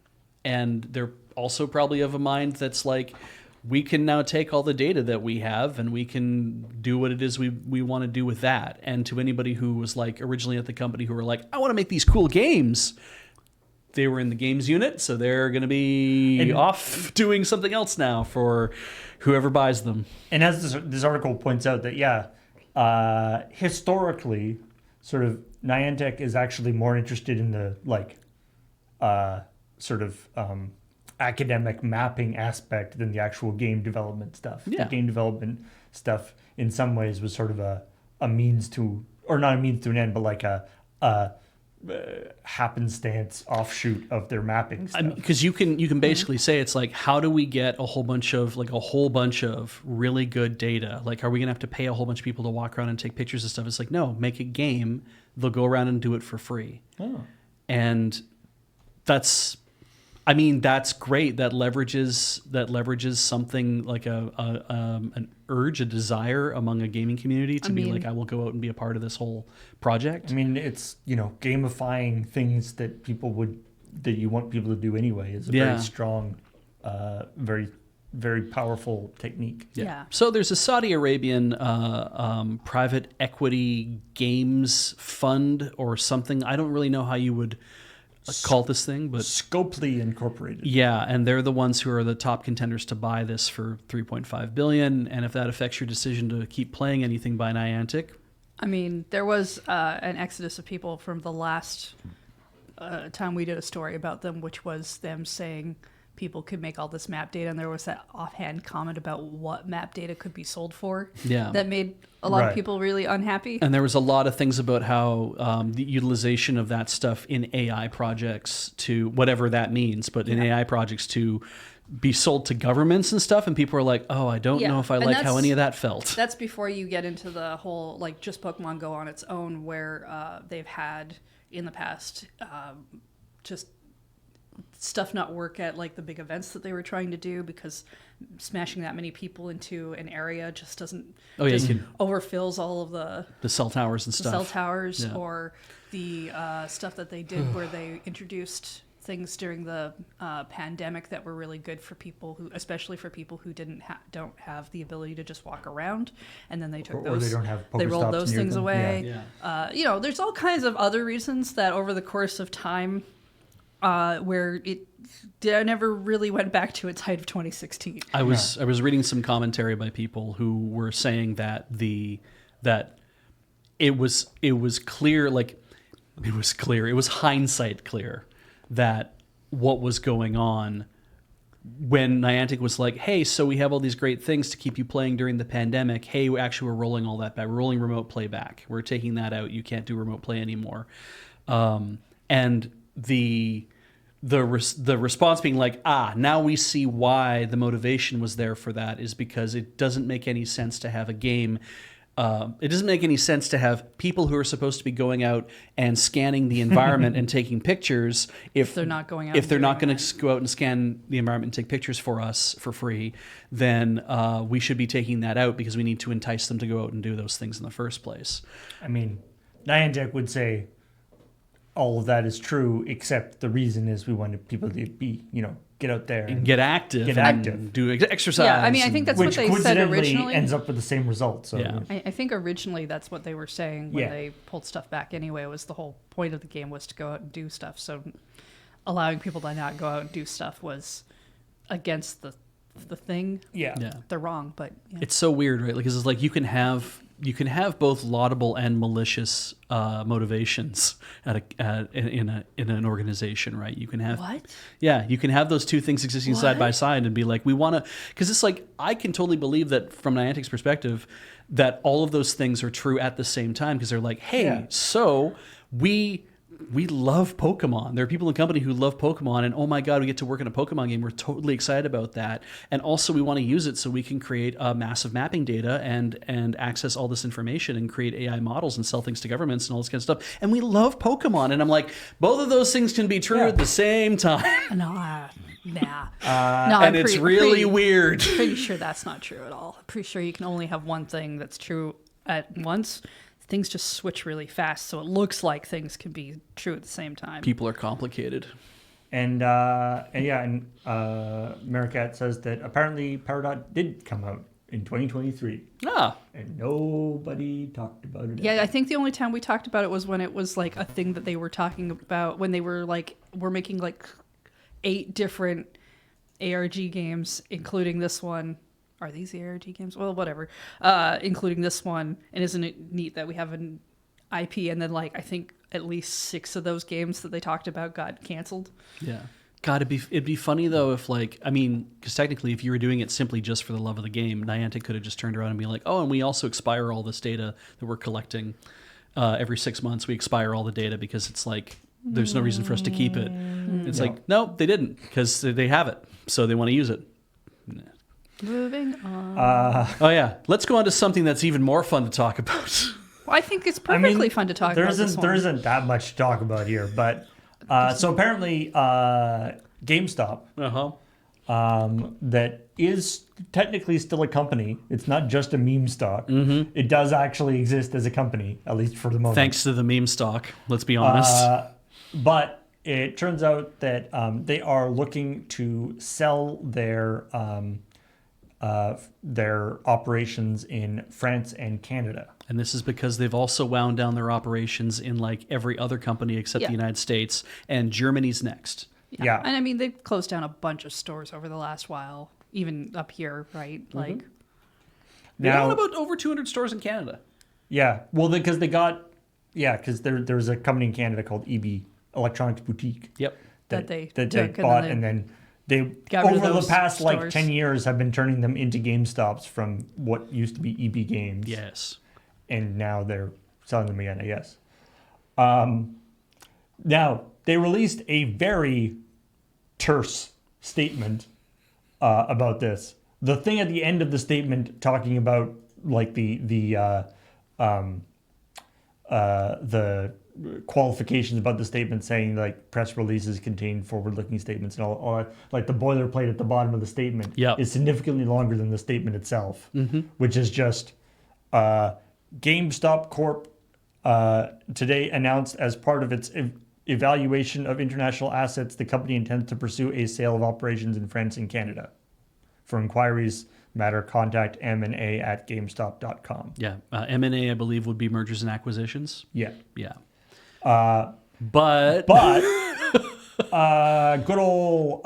And they're also probably of a mind that's like, we can now take all the data that we have and we can do what it is we want to do with that. And to anybody who was like originally at the company who were like, I want to make these cool games, they were in the games unit, so they're going to be off doing something else now for whoever buys them. And as this article points out that, historically, sort of Niantic is actually more interested in the academic mapping aspect than the actual game development stuff. Yeah. The game development stuff in some ways was sort of a means to, or not a means to an end, but like a happenstance offshoot of their mapping stuff. Because you can basically say it's like, how do we get a whole bunch of really good data? Like, are we gonna have to pay a whole bunch of people to walk around and take pictures and stuff? It's like, no, make a game. They'll go around and do it for free. Oh. And that's great. That leverages something like an urge, a desire among a gaming community to be like, I will go out and be a part of this whole project. I mean, it's gamifying things that you want people to do anyway is a very strong, very very powerful technique. Yeah. So there's a Saudi Arabian private equity games fund or something. I don't really know how you would call this thing, but Scopely Incorporated. Yeah, and they're the ones who are the top contenders to buy this for $3.5 billion. And if that affects your decision to keep playing anything by Niantic, I mean, there was an exodus of people from the last time we did a story about them, which was them saying people could make all this map data, and there was that offhand comment about what map data could be sold for. Yeah, that made a lot of people really unhappy. And there was a lot of things about how the utilization of that stuff in AI projects to whatever that means, but in AI projects to be sold to governments and stuff, and people are like, oh, I don't know if I like how any of that felt. That's before you get into the whole, like, just Pokemon Go on its own, where they've had in the past just stuff not work at like the big events that they were trying to do, because smashing that many people into an area just doesn't overfills all of the cell towers and stuff. Cell towers, or the stuff that they did where they introduced things during the pandemic that were really good for people who, especially for people who don't have the ability to just walk around, and then they took those, or they don't have they rolled Pokestops those near things them. away. Yeah. There's all kinds of other reasons that over the course of time, where it never really went back to its height of 2016. I was reading some commentary by people who were saying that it was clear, like it was hindsight clear that what was going on when Niantic was like, hey, so we have all these great things to keep you playing during the pandemic. Hey, we're rolling all that back. We're rolling remote play back. We're taking that out. You can't do remote play anymore. And the response being like, now we see why the motivation was there for that, is because it doesn't make any sense to have a game. It doesn't make any sense to have people who are supposed to be going out and scanning the environment and taking pictures if they're not going out. If they're not going to go out and scan the environment and take pictures for us for free, then we should be taking that out because we need to entice them to go out and do those things in the first place. I mean, Niantic would say all of that is true, except the reason is we wanted people to be, get out there and get active, do exercise. Yeah, I mean, I think that's what they said originally. Ends up with the same result. So yeah. I think originally that's what they were saying when they pulled stuff back anyway, was the whole point of the game was to go out and do stuff. So allowing people to not go out and do stuff was against the thing, Yeah. they're wrong. But yeah. It's so weird, right? Because it's like you can have both laudable and malicious motivations in an organization, right? You can have you can have those two things existing side by side and be like, we want to, because it's like I can totally believe that from Niantic's perspective that all of those things are true at the same time, because they're like, hey, so we love Pokemon. There are people in the company who love Pokemon, and oh my God, we get to work in a Pokemon game. We're totally excited about that. And also we want to use it so we can create massive mapping data and access all this information and create AI models and sell things to governments and all this kind of stuff. And we love Pokemon. And I'm like, both of those things can be true at the same time. Nah. And it's really weird. Pretty sure that's not true at all. Pretty sure you can only have one thing that's true at once. Things just switch really fast, so it looks like things can be true at the same time. People are complicated. And Maricat says that apparently Peridot did come out in 2023. And nobody talked about it. Yeah, I think the only time we talked about it was when it was like a thing that they were talking about when they were like, we're making like 8 different ARG games, including this one. Are these the ARG games? Well, whatever. Including this one. And isn't it neat that we have an IP and then like I think at least 6 of those games that they talked about got canceled? Yeah. God, it'd be funny though if like, I mean, because technically if you were doing it simply just for the love of the game, Niantic could have just turned around and be like, oh, and we also expire all this data that we're collecting every 6 months. We expire all the data because it's like, there's no reason for us to keep it. It's like, no, they didn't, because they have it. So they want to use it. Moving on. Oh yeah, let's go on to something that's even more fun to talk about. Well, I think it's perfectly fun to talk about this one. There isn't that much to talk about here, but so apparently GameStop, that is technically still a company. It's not just a meme stock. Mm-hmm. It does actually exist as a company, at least for the moment. Thanks to the meme stock, let's be honest. But it turns out that they are looking to sell their operations in France and Canada. And this is because they've also wound down their operations in like every other company except the United States, and Germany's next. Yeah. And I mean, they've closed down a bunch of stores over the last while, even up here, right? Mm-hmm. Like, now, what about over 200 stores in Canada? Yeah. Well, because because there's a company in Canada called EB, Electronics Boutique. Yep. That they bought, and then they over the past stores. Like 10 years have been turning them into GameStops from what used to be EB Games. Yes. And now they're selling them again, I guess. Now, they released a very terse statement about this. The thing at the end of the statement talking about like the qualifications about the statement, saying like press releases contain forward-looking statements and all that, like the boilerplate at the bottom of the statement is significantly longer than the statement itself, which is just GameStop Corp today announced as part of its evaluation of international assets, the company intends to pursue a sale of operations in France and Canada. For inquiries, matter, contact M&A@GameStop.com. Yeah. M&A, I believe, would be mergers and acquisitions. Yeah. Yeah. But good old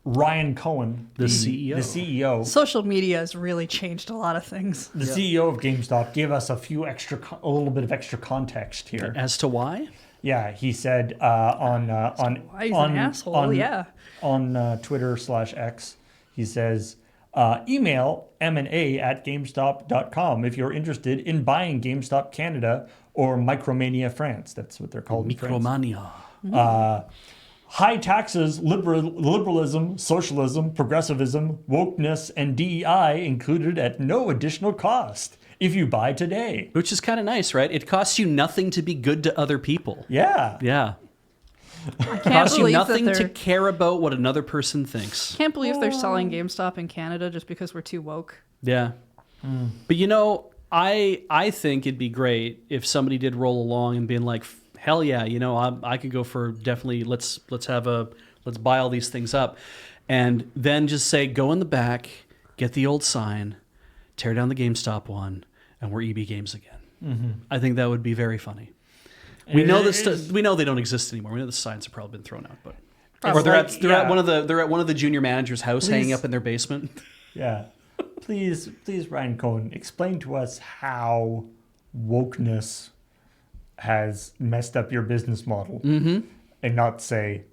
Ryan Cohen, the CEO. Social media has really changed a lot of things. The CEO of GameStop gave us a little bit of extra context here. As to why? Yeah, he said on why he's an asshole. On Twitter/X, he says, email M&A@GameStop.com if you're interested in buying GameStop Canada or Micromania France. That's what they're called. Micromania. High taxes, liberalism, socialism, progressivism, wokeness, and DEI included at no additional cost if you buy today. Which is kind of nice, right? It costs you nothing to be good to other people. Yeah. Yeah. I can't it costs you believe nothing to care about what another person thinks. Can't believe they're selling GameStop in Canada just because we're too woke. Yeah. But you know, I think it'd be great if somebody did roll along and being like, hell yeah, you know, I could go for definitely let's buy all these things up, and then just say go in the back, get the old sign, tear down the GameStop one, and we're EB Games again. Mm-hmm. I think that would be very funny. We know we know they don't exist anymore. We know the signs have probably been thrown out, but Or they're at one of the junior managers' house, hanging up in their basement. Yeah. Please, Ryan Cohen, explain to us how wokeness has messed up your business model, and not say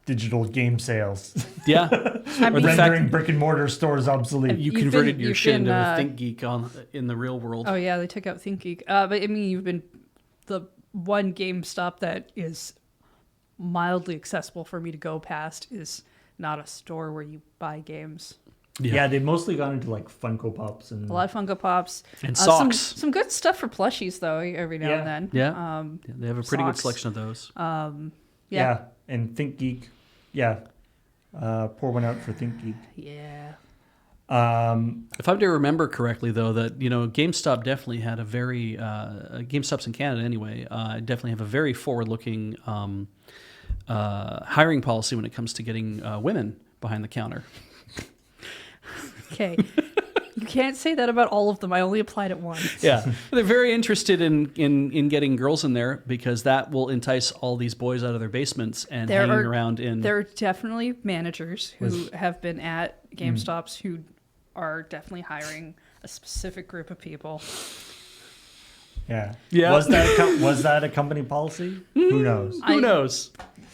digital game sales. Yeah. I mean, Rendering brick and mortar stores obsolete. You converted your shit into a ThinkGeek in the real world. Oh yeah, they took out ThinkGeek. But I mean, you've been the one GameStop that is mildly accessible for me to go past is not a store where you buy games. Yeah, they've mostly gone into like Funko Pops and A lot of Funko Pops and socks. Some good stuff for plushies though. Every now and then. Yeah. They have a pretty good selection of those. Yeah, and ThinkGeek. Yeah, pour one out for ThinkGeek. Yeah. If I'm to remember correctly, though, that GameStop definitely had a very GameStops in Canada anyway. Definitely have a very forward-looking hiring policy when it comes to getting women behind the counter. Okay. You can't say that about all of them. I only applied it once. Yeah, they're very interested in getting girls in there because that will entice all these boys out of their basements and hanging around in. There are definitely managers who have been at GameStops who are definitely hiring a specific group of people. Yeah. Yeah. Was that a company policy? Who knows? Who knows?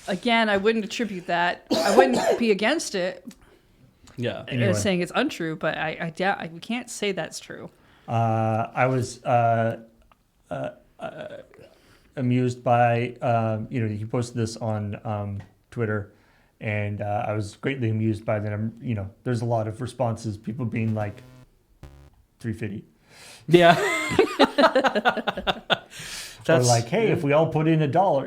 Again, I wouldn't attribute that. I wouldn't be against it. Yeah. Anyway. Saying it's untrue, but I doubt we can't say that's true. I was amused by he posted this on Twitter, and I was greatly amused by that. There's a lot of responses, people being like 350. Yeah. Or like, hey, if we all put in $1, all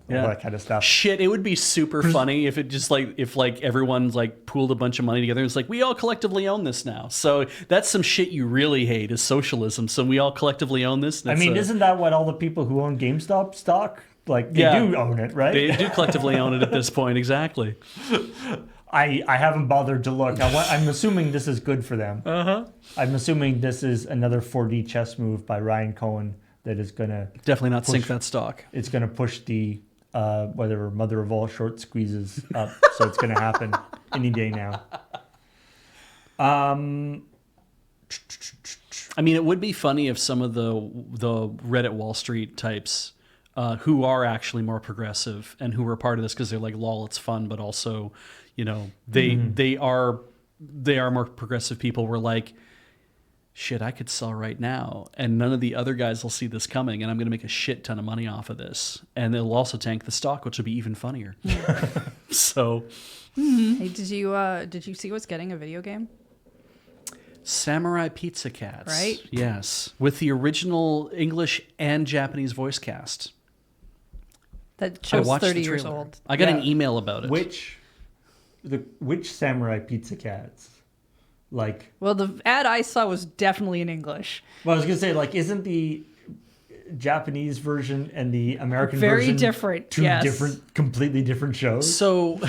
that kind of stuff. Shit, it would be super funny if it just if everyone's pooled a bunch of money together and it's like, we all collectively own this now. So that's some shit you really hate is socialism. So we all collectively own this. Isn't that what all the people who own GameStop stock, they do own it, right? They do collectively own it at this point, exactly. I haven't bothered to look. I'm assuming this is good for them. Uh-huh. I'm assuming this is another 4D chess move by Ryan Cohen that is going to... Definitely not sink that stock. It's going to push the whatever mother of all short squeezes up. So it's going to happen any day now. It would be funny if some of the Reddit Wall Street types who are actually more progressive and who are part of this because they're like, lol, it's fun, but also, they are more progressive people were like, shit, I could sell right now, and none of the other guys will see this coming, and I'm going to make a shit ton of money off of this, and it'll also tank the stock, which will be even funnier. So, hey, did you see what's getting a video game? Samurai Pizza Cats, right? Yes, with the original English and Japanese voice cast. That show's 30 years old. I got an email about it. Which Samurai Pizza Cats? Well, the ad I saw was definitely in English. Well, I was gonna say, isn't the Japanese version and the American very version different? Two completely different shows. So,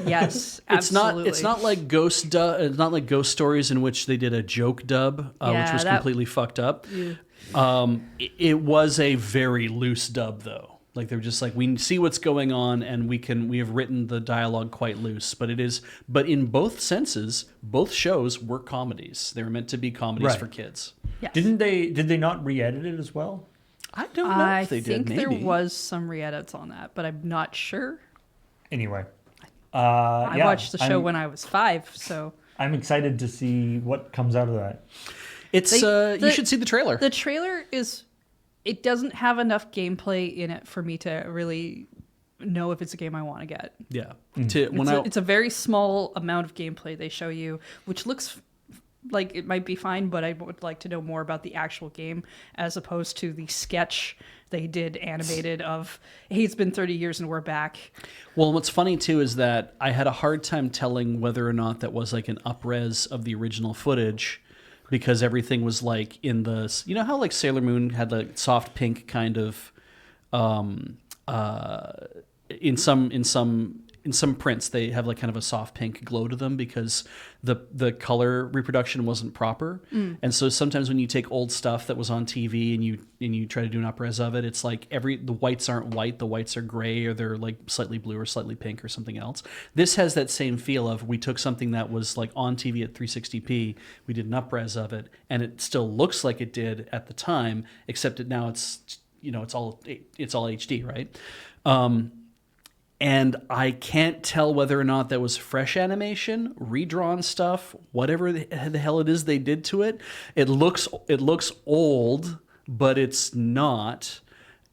yes, absolutely. It's not like Ghost. It's not like Ghost Stories in which they did a joke dub, which was completely fucked up. Yeah. It was a very loose dub, though. They're just we see what's going on, and we have written the dialogue quite loose. But in both senses, both shows were comedies. They were meant to be comedies for kids. Yes. Did they not re-edit it as well? I don't know if they did. I think there was some re-edits on that, but I'm not sure. Anyway, I watched the show when I was 5, so I'm excited to see what comes out of that. You should see the trailer. The trailer it doesn't have enough gameplay in it for me to really know if it's a game I want to get. Yeah. It's a very small amount of gameplay they show you, which looks like it might be fine, but I would like to know more about the actual game as opposed to the sketch they did animated of, hey, it's been 30 years and we're back. Well, what's funny too is that I had a hard time telling whether or not that was an up-res of the original footage, because everything was in the, how Sailor Moon had the soft pink kind of, in some in some prints they have like kind of a soft pink glow to them because the color reproduction wasn't proper. And so sometimes when you take old stuff that was on TV and you try to do an up-res of it, it's like the whites aren't white, the whites are gray, or they're like slightly blue or slightly pink or something else. This has that same feel of, we took something that was like on TV at 360p, we did an up-res of it, and it still looks like it did at the time, except now it's all HD, right? And I can't tell whether or not that was fresh animation, redrawn stuff, whatever the hell it is they did to it. It looks old, but it's not.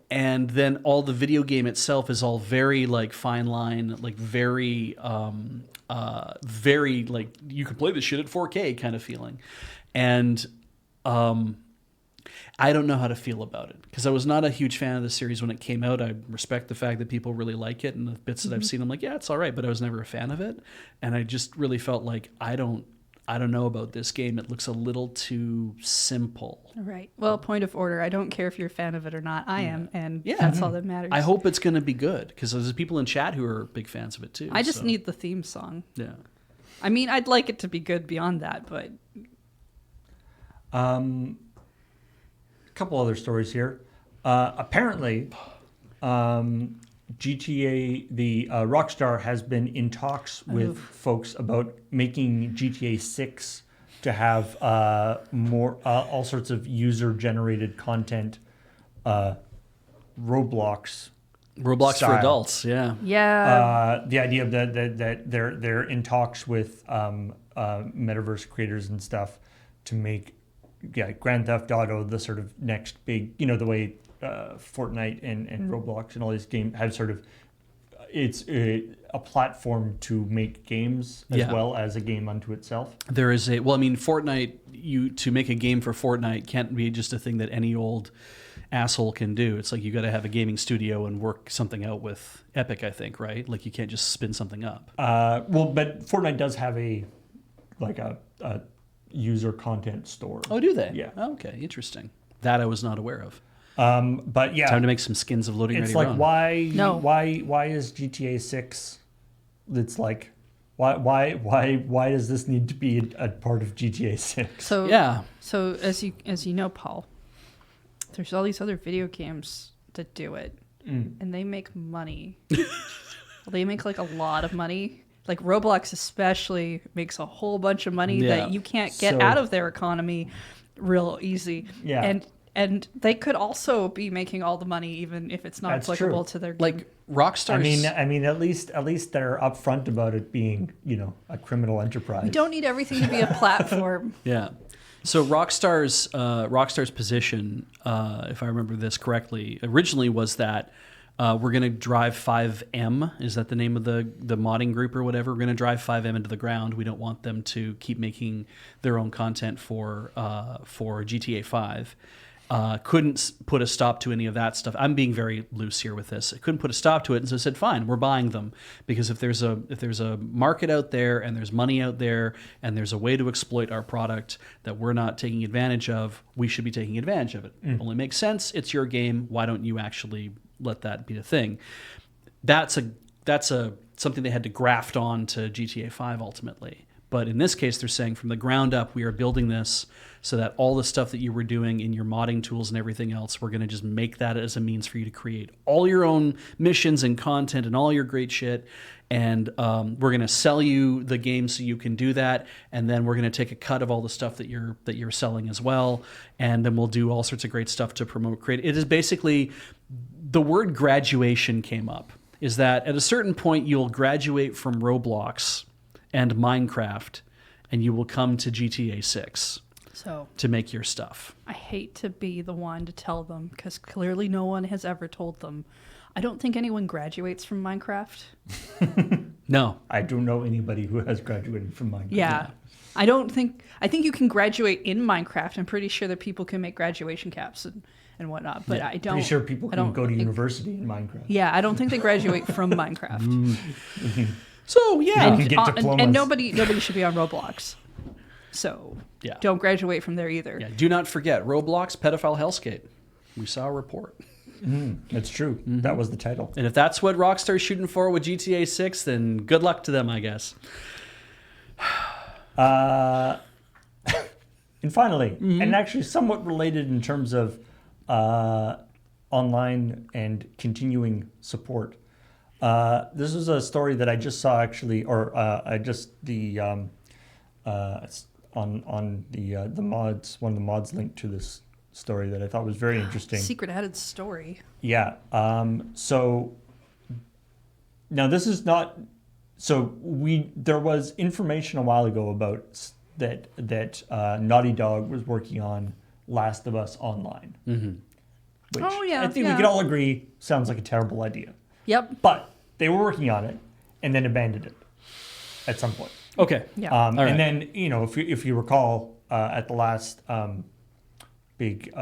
And then all the video game itself is all very like fine line, like very like you can play this shit at 4K kind of feeling. And I don't know how to feel about it because I was not a huge fan of the series when it came out. I respect the fact that people really like it, and the bits that I've seen, I'm like, yeah, it's all right, but I was never a fan of it. And I just really felt like I don't know about this game. It looks a little too simple. Right. Well, point of order. I don't care if you're a fan of it or not. I am, and that's all that matters. I hope it's going to be good because there's people in chat who are big fans of it too. I just need the theme song. Yeah. I mean, I'd like it to be good beyond that, but... Couple other stories here. Apparently, GTA, the Rockstar has been in talks with folks about making GTA 6 to have more all sorts of user-generated content, Roblox for style. adults, yeah. Yeah. The idea of that they're in talks with metaverse creators and stuff to make Grand Theft Auto the sort of next big, the way Fortnite and Roblox and all these games have sort of, it's a platform to make games as well as a game unto itself. There is Fortnite, to make a game for Fortnite can't be just a thing that any old asshole can do. It's like you got to have a gaming studio and work something out with Epic, I think, right? Like you can't just spin something up. But Fortnite does have a user content store. Oh, do they? Yeah. Oh, okay, interesting. That I was not aware of. But yeah, time to make some skins of Loading it's Ready like Run. why is GTA 6? It's like why does this need to be a part of GTA 6? So yeah. So as you know, Paul, there's all these other video games that do it, and they make money. They make like a lot of money. Like Roblox especially makes a whole bunch of money that you can't get out of their economy real easy. Yeah. And they could also be making all the money even if it's not applicable to their game. Like Rockstar's... I mean, at least they're upfront about it being, a criminal enterprise. We don't need everything to be a platform. Yeah. So Rockstar's position, if I remember this correctly, originally was that we're going to drive 5M. Is that the name of the modding group or whatever? We're going to drive 5M into the ground. We don't want them to keep making their own content for GTA 5. Couldn't put a stop to any of that stuff. I'm being very loose here with this. I couldn't put a stop to it, and so I said, fine, we're buying them, because if there's a market out there and there's money out there and there's a way to exploit our product that we're not taking advantage of, we should be taking advantage of it. Only makes sense. It's your game. Why don't you actually let that be a thing? That's something they had to graft on to GTA 5 ultimately. But in this case, they're saying from the ground up, we are building this so that all the stuff that you were doing in your modding tools and everything else, we're going to just make that as a means for you to create all your own missions and content and all your great shit. And we're going to sell you the game so you can do that. And then we're going to take a cut of all the stuff that you're selling as well. And then we'll do all sorts of great stuff to promote create. It is basically, the word graduation came up, is that at a certain point you'll graduate from Roblox and Minecraft, and you will come to GTA 6 to make your stuff. I hate to be the one to tell them, because clearly no one has ever told them. I don't think anyone graduates from Minecraft. No. I don't know anybody who has graduated from Minecraft. Yeah. I think you can graduate in Minecraft. I'm pretty sure that people can make graduation caps and whatnot, but I don't. Pretty sure people can go to university in Minecraft. Yeah, I don't think they graduate from Minecraft. So yeah, and nobody should be on Roblox. So don't graduate from there either. Yeah, do not forget Roblox pedophile hellscape. We saw a report. That's true. That was the title. And if that's what Rockstar's shooting for with GTA 6, then good luck to them, I guess. And finally, and actually somewhat related in terms of online and continuing support. This is a story that I just saw actually, or I just on the mods, one of the mods linked to this story that I thought was very interesting. Secret added story. Yeah. So now this is not. So there was information a while ago about that Naughty Dog was working on Last of Us Online. Which I think we could all agree sounds like a terrible idea. Yep. But they were working on it and then abandoned it at some point. Okay. Yeah. And then, if you recall, at the last big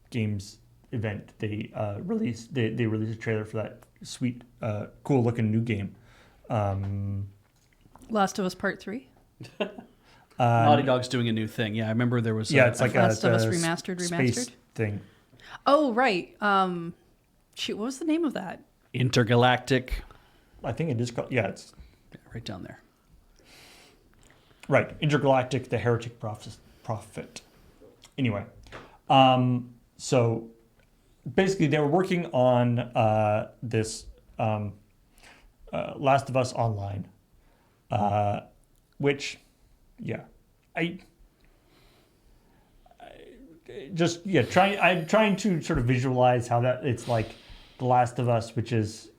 games event, they released a trailer for that sweet, cool looking new game. Last of Us Part 3? Naughty Dog's doing a new thing. Yeah, I remember there was. It's like Last of Us a remastered. space thing. Oh, right. Shoot, what was the name of that? Intergalactic. I think it is called. Yeah, it's Right down there. right. Intergalactic: The Heretic Prophet. Anyway, so basically they were working on this Last of Us Online, which, I'm trying to sort of visualize how that it's like The Last of Us, which is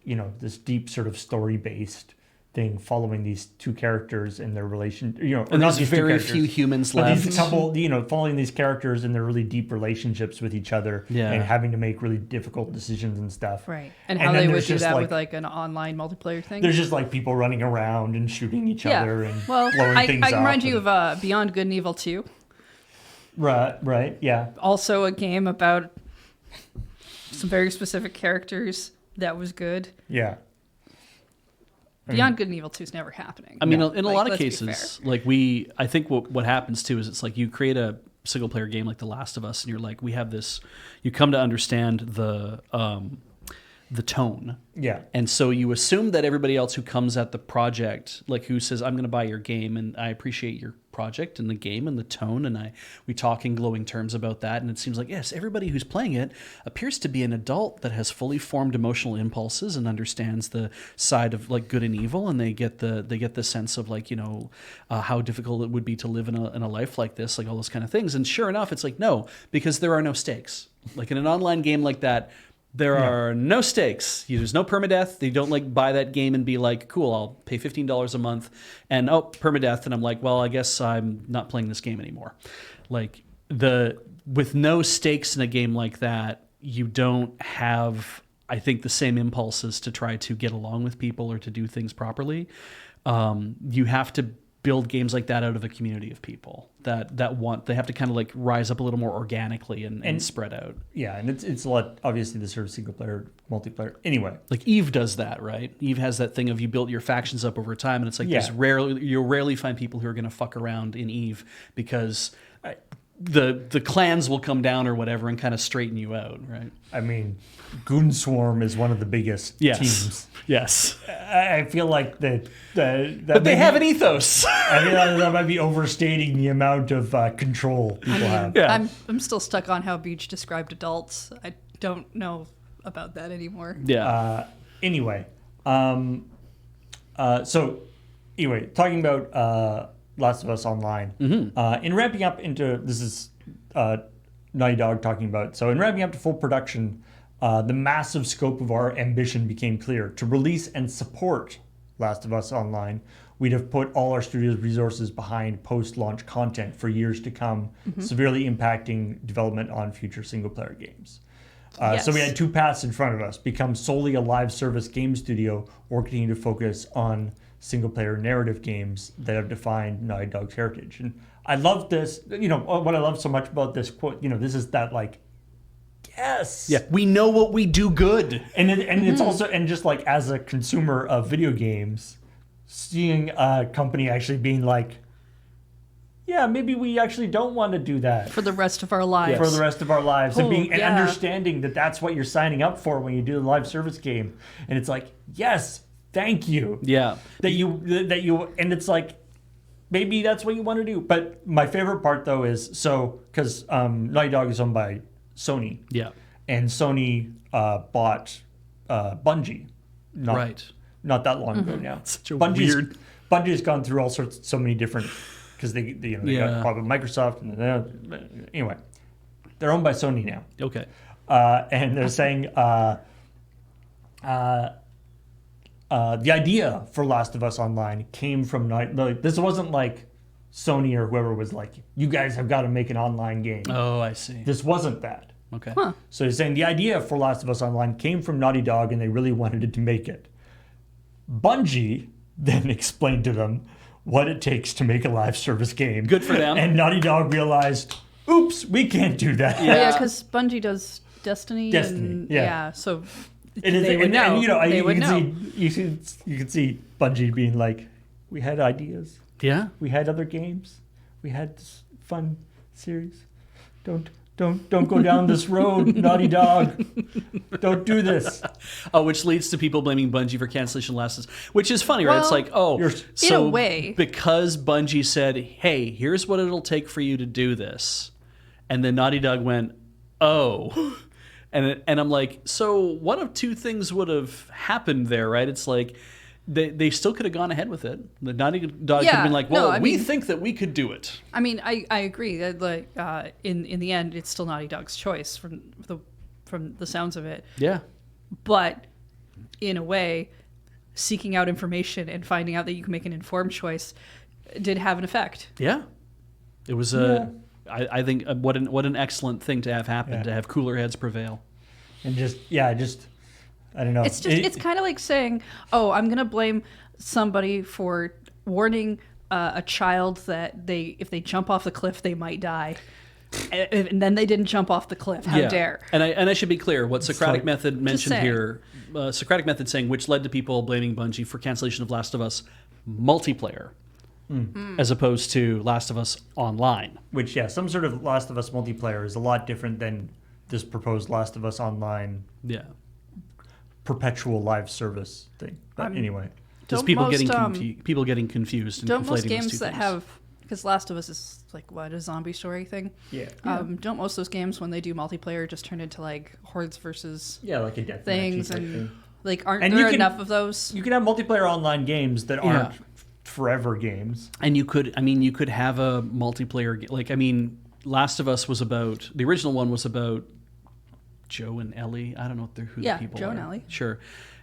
this deep sort of story based thing following these two characters and their relation. And there's very few humans but left. these couple, following these characters and their really deep relationships with each other, and having to make really difficult decisions and stuff. Right. And how they would do that with like an online multiplayer thing. There's just like people running around and shooting each other and blowing things up. I remind you of Beyond Good and Evil 2. Right, yeah. Also a game about some very specific characters that was good. Yeah. Beyond Good and Evil 2 is never happening. I mean, in a lot of cases, I think what happens too is it's like you create a single player game like The Last of Us, and you're like, we have this. You come to understand the tone. Yeah. And so you assume that everybody else who comes at the project, like who says, I'm going to buy your game and I appreciate your project and the game and the tone, and we talk in glowing terms about that, and it seems like, yes, everybody who's playing it appears to be an adult that has fully formed emotional impulses and understands the side of like good and evil, and they get the sense of like, how difficult it would be to live in a life like this, like all those kind of things. And sure enough, it's like, no, because there are no stakes. Like in an online game like that, there are no stakes. There's no permadeath. You don't like buy that game and be like, cool, I'll pay $15 a month and permadeath. And I'm like, well, I guess I'm not playing this game anymore. Like with no stakes in a game like that, you don't have, I think, the same impulses to try to get along with people or to do things properly. You have to build games like that out of a community of people that they have to kind of like rise up a little more organically and spread out. Yeah, and it's a lot, obviously, the sort of single player, multiplayer. Anyway, like Eve does that, right? Eve has that thing of you build your factions up over time, and it's like you'll rarely find people who are going to fuck around in Eve because the clans will come down or whatever and kind of straighten you out, right? I mean, Goon Swarm is one of the biggest teams. Yes. I feel like that but they have an ethos. I feel like that might be overstating the amount of control people have. Yeah. I'm still stuck on how Beach described adults. I don't know about that anymore. Yeah. Anyway, talking about Last of Us Online, in ramping up into, this is Naughty Dog talking about, so in ramping up to full production, the massive scope of our ambition became clear. To release and support Last of Us Online, we'd have put all our studio's resources behind post-launch content for years to come, severely impacting development on future single-player games. So we had two paths in front of us: become solely a live service game studio, or continue to focus on single-player narrative games that have defined Naughty Dog's heritage. And I love this. What I love so much about this quote. This is that like, yes, yeah, we know what we do good, and it's also, and just like as a consumer of video games, seeing a company actually being like, yeah, maybe we actually don't want to do that For the rest of our lives. for the rest of our lives, and Oh, being and yeah. understanding that that's what you're signing up for when you do the live service game, and it's like, yes, thank you. Yeah. That you and it's like, maybe that's what you want to do. But my favorite part though is because Naughty Dog is owned by Sony, Yeah. and Sony bought Bungie, not that long ago now. Such a weird. Bungie's gone through all sorts, so many different, because they got Yeah. probably Microsoft, and anyway, they're owned by Sony now, Okay. and they're saying the idea for Last of Us Online came from this wasn't like Sony or whoever was like, you guys have got to make an online game. Oh, I see. This wasn't that. Okay. Huh. So he's saying the idea for Last of Us Online came from Naughty Dog, and they really wanted to make it. Bungie then explained to them what it takes to make a live service game. Good for them. And Naughty Dog realized, oops, we can't do that. Yeah, because Bungie does Destiny. Destiny, And, yeah. So And it's- they would know. And, you know, They you would can know. see you can see Bungie being like, we had ideas, Yeah. we had other games, we had this fun series. Don't go down this road, Naughty Dog. Don't do this. Oh, which leads to people blaming Bungie for cancellation of Last of Us, which is funny, right? It's Well, like, oh, You're- so In a way. because Bungie said, "Hey, here's what it'll take for you to do this," and then Naughty Dog went, "Oh," and I'm like, so one of two things would have happened there, right? It's like they still could have gone ahead with it. The Naughty Dog could have been like, no, "Well, I we mean- think that we could do it." I mean, I agree that like in the end, it's still Naughty Dog's choice from the sounds of it. Yeah. But in a way, seeking out information and finding out that you can make an informed choice did have an effect. Yeah, it was I think what an excellent thing to have happen, Yeah. to have cooler heads prevail. And I don't know. It's kind of like saying, "Oh, I'm gonna blame somebody for warning a child that if they jump off the cliff, they might die." And then they didn't jump off the cliff. How dare? And I should be clear. What Socratic like- Method mentioned saying. here, Socratic Method saying, which led to people blaming Bungie for cancellation of Last of Us multiplayer, as opposed to Last of Us Online. Which, some sort of Last of Us multiplayer is a lot different than this proposed Last of Us Online Yeah, perpetual live service thing. But anyway, just Don't people most, getting confused and Don't conflating most those games two that things. have, because Last of Us is like what, a zombie story thing? yeah, Don't most of those games when they do multiplayer just turn into like hordes versus like a death things matchy type and thing. like aren't And there you can- enough of those? You can have multiplayer online games that aren't Yeah. forever games. And you could have a multiplayer. Last of Us was about, the original one was about Joe and Ellie. I don't know who Yeah, the people Joe are. and Ellie. Sure.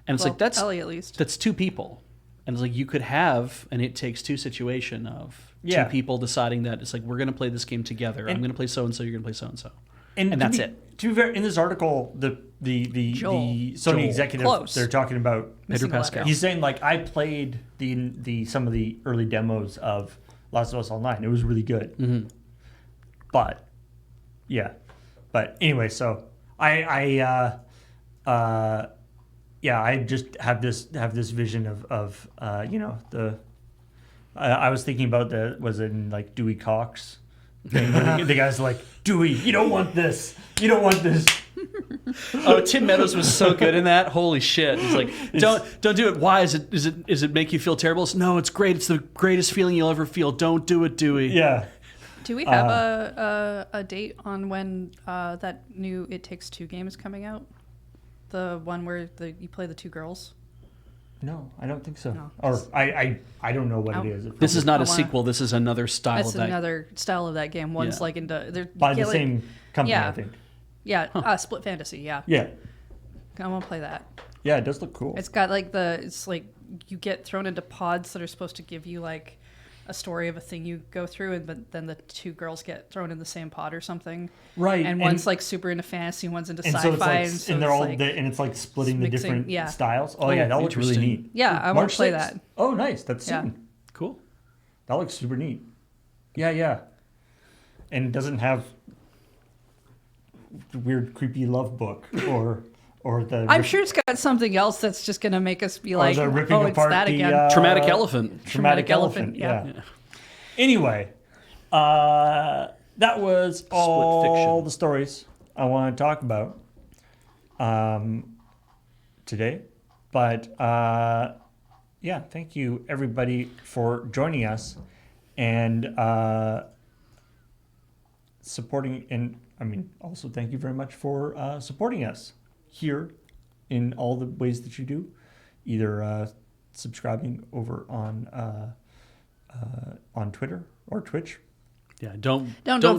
And it's Well, like, that's Ellie at least. That's two people. And it's like you could have an It Takes Two situation of Yeah. two people deciding that it's like, we're going to play this game together. I'm And- going to play so-and-so, you're going to play so-and-so. And And to that's be- it. To be fair, in this article, the Joel. Sony Joel. executive, Close. they're talking about. Missing a Pascal. letter. He's saying like, I played the some of the early demos of Last of Us Online. It was really good. Mm-hmm. But anyway, so I just have this vision of I was thinking about was in like Dewey Cox thing, where the guy's like, Dewey, you don't want this. You don't want this. Oh, Tim Meadows was so good in that. Holy shit. He's like, don't do it. Why? Is it make you feel terrible? No, it's great. It's the greatest feeling you'll ever feel. Don't do it, Dewey. Yeah. Do we have a date on when that new It Takes Two game is coming out? The one where you play the two girls? No, I don't think so. No. Or I don't know what it is. This is not I a wanna- sequel. This is another style That's of that. another style of that game. One's Yeah. like into they're by the like- same company, yeah. I think. Yeah, Split Fantasy. Yeah, Yeah. I want to play that. Yeah, it does look cool. It's got like it's like you get thrown into pods that are supposed to give you like a story of a thing you go through, and but then the two girls get thrown in the same pod or something. Right, And one's like super into fantasy, one's into and sci-fi, so it's like, and so and they're it's all like, and it's like splitting the mixing- different yeah. styles. Oh, Oh, yeah, that looks really interesting. neat. Yeah, I wanna March play 6th? that. Oh, nice. That's Yeah. soon. Cool. That looks super neat. Yeah. And it doesn't have the weird, creepy love book or the. I'm sure it's got something else that's just gonna make us be or like, the ripping oh, it's apart that the again. Traumatic Elephant. Traumatic elephant. yeah. Anyway, That was all fiction. the stories I want to talk about today. But yeah, thank you everybody for joining us and supporting. And I mean, also thank you very much for supporting us here in all the ways that you do, either subscribing over on Twitter or Twitch. Yeah, don't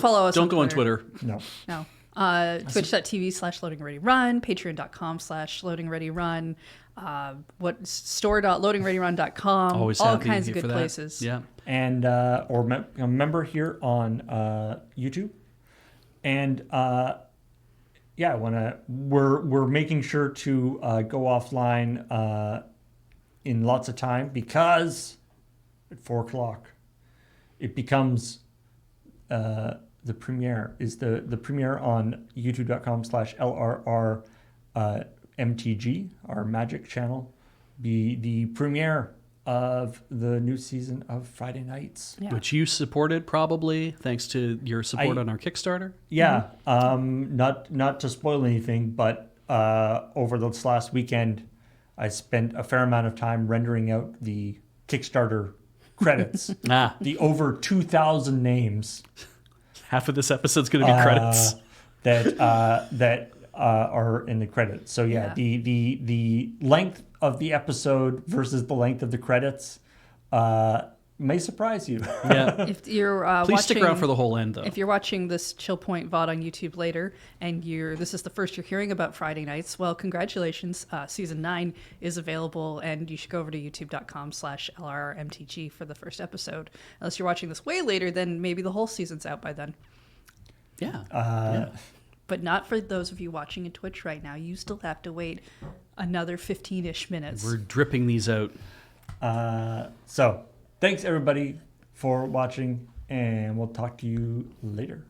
follow us. Don't on go on Twitter. Twitter. No. Twitch.tv/loadingreadyrun, patreon.com/loadingreadyrun, store.loadingreadyrun.com, Always all happy kinds of good for that. places. Yeah. And or a member here on YouTube. And yeah, we're making sure to go offline in lots of time, because at 4:00 it becomes the premiere is the premiere on youtube.com/LRR MTG, our magic channel, be the premiere of the new season of Friday Nights. Yeah. Which you supported, probably thanks to your support on our Kickstarter. Yeah, not to spoil anything, but over this last weekend, I spent a fair amount of time rendering out the Kickstarter credits. The over 2,000 names. Half of this episode's going to be credits. That are in the credits. So yeah, the length of the episode versus the length of the credits may surprise you. Yeah. If you're Please stick around for the whole end, though. If you're watching this ChillPoint VOD on YouTube later, and this is the first you're hearing about Friday Nights, well, congratulations. Season 9 is available, and you should go over to youtube.com/LRRMTG for the first episode. Unless you're watching this way later, then maybe the whole season's out by then. Yeah. But not for those of you watching in Twitch right now. You still have to wait another 15-ish minutes. We're dripping these out. So thanks everybody for watching, and we'll talk to you later.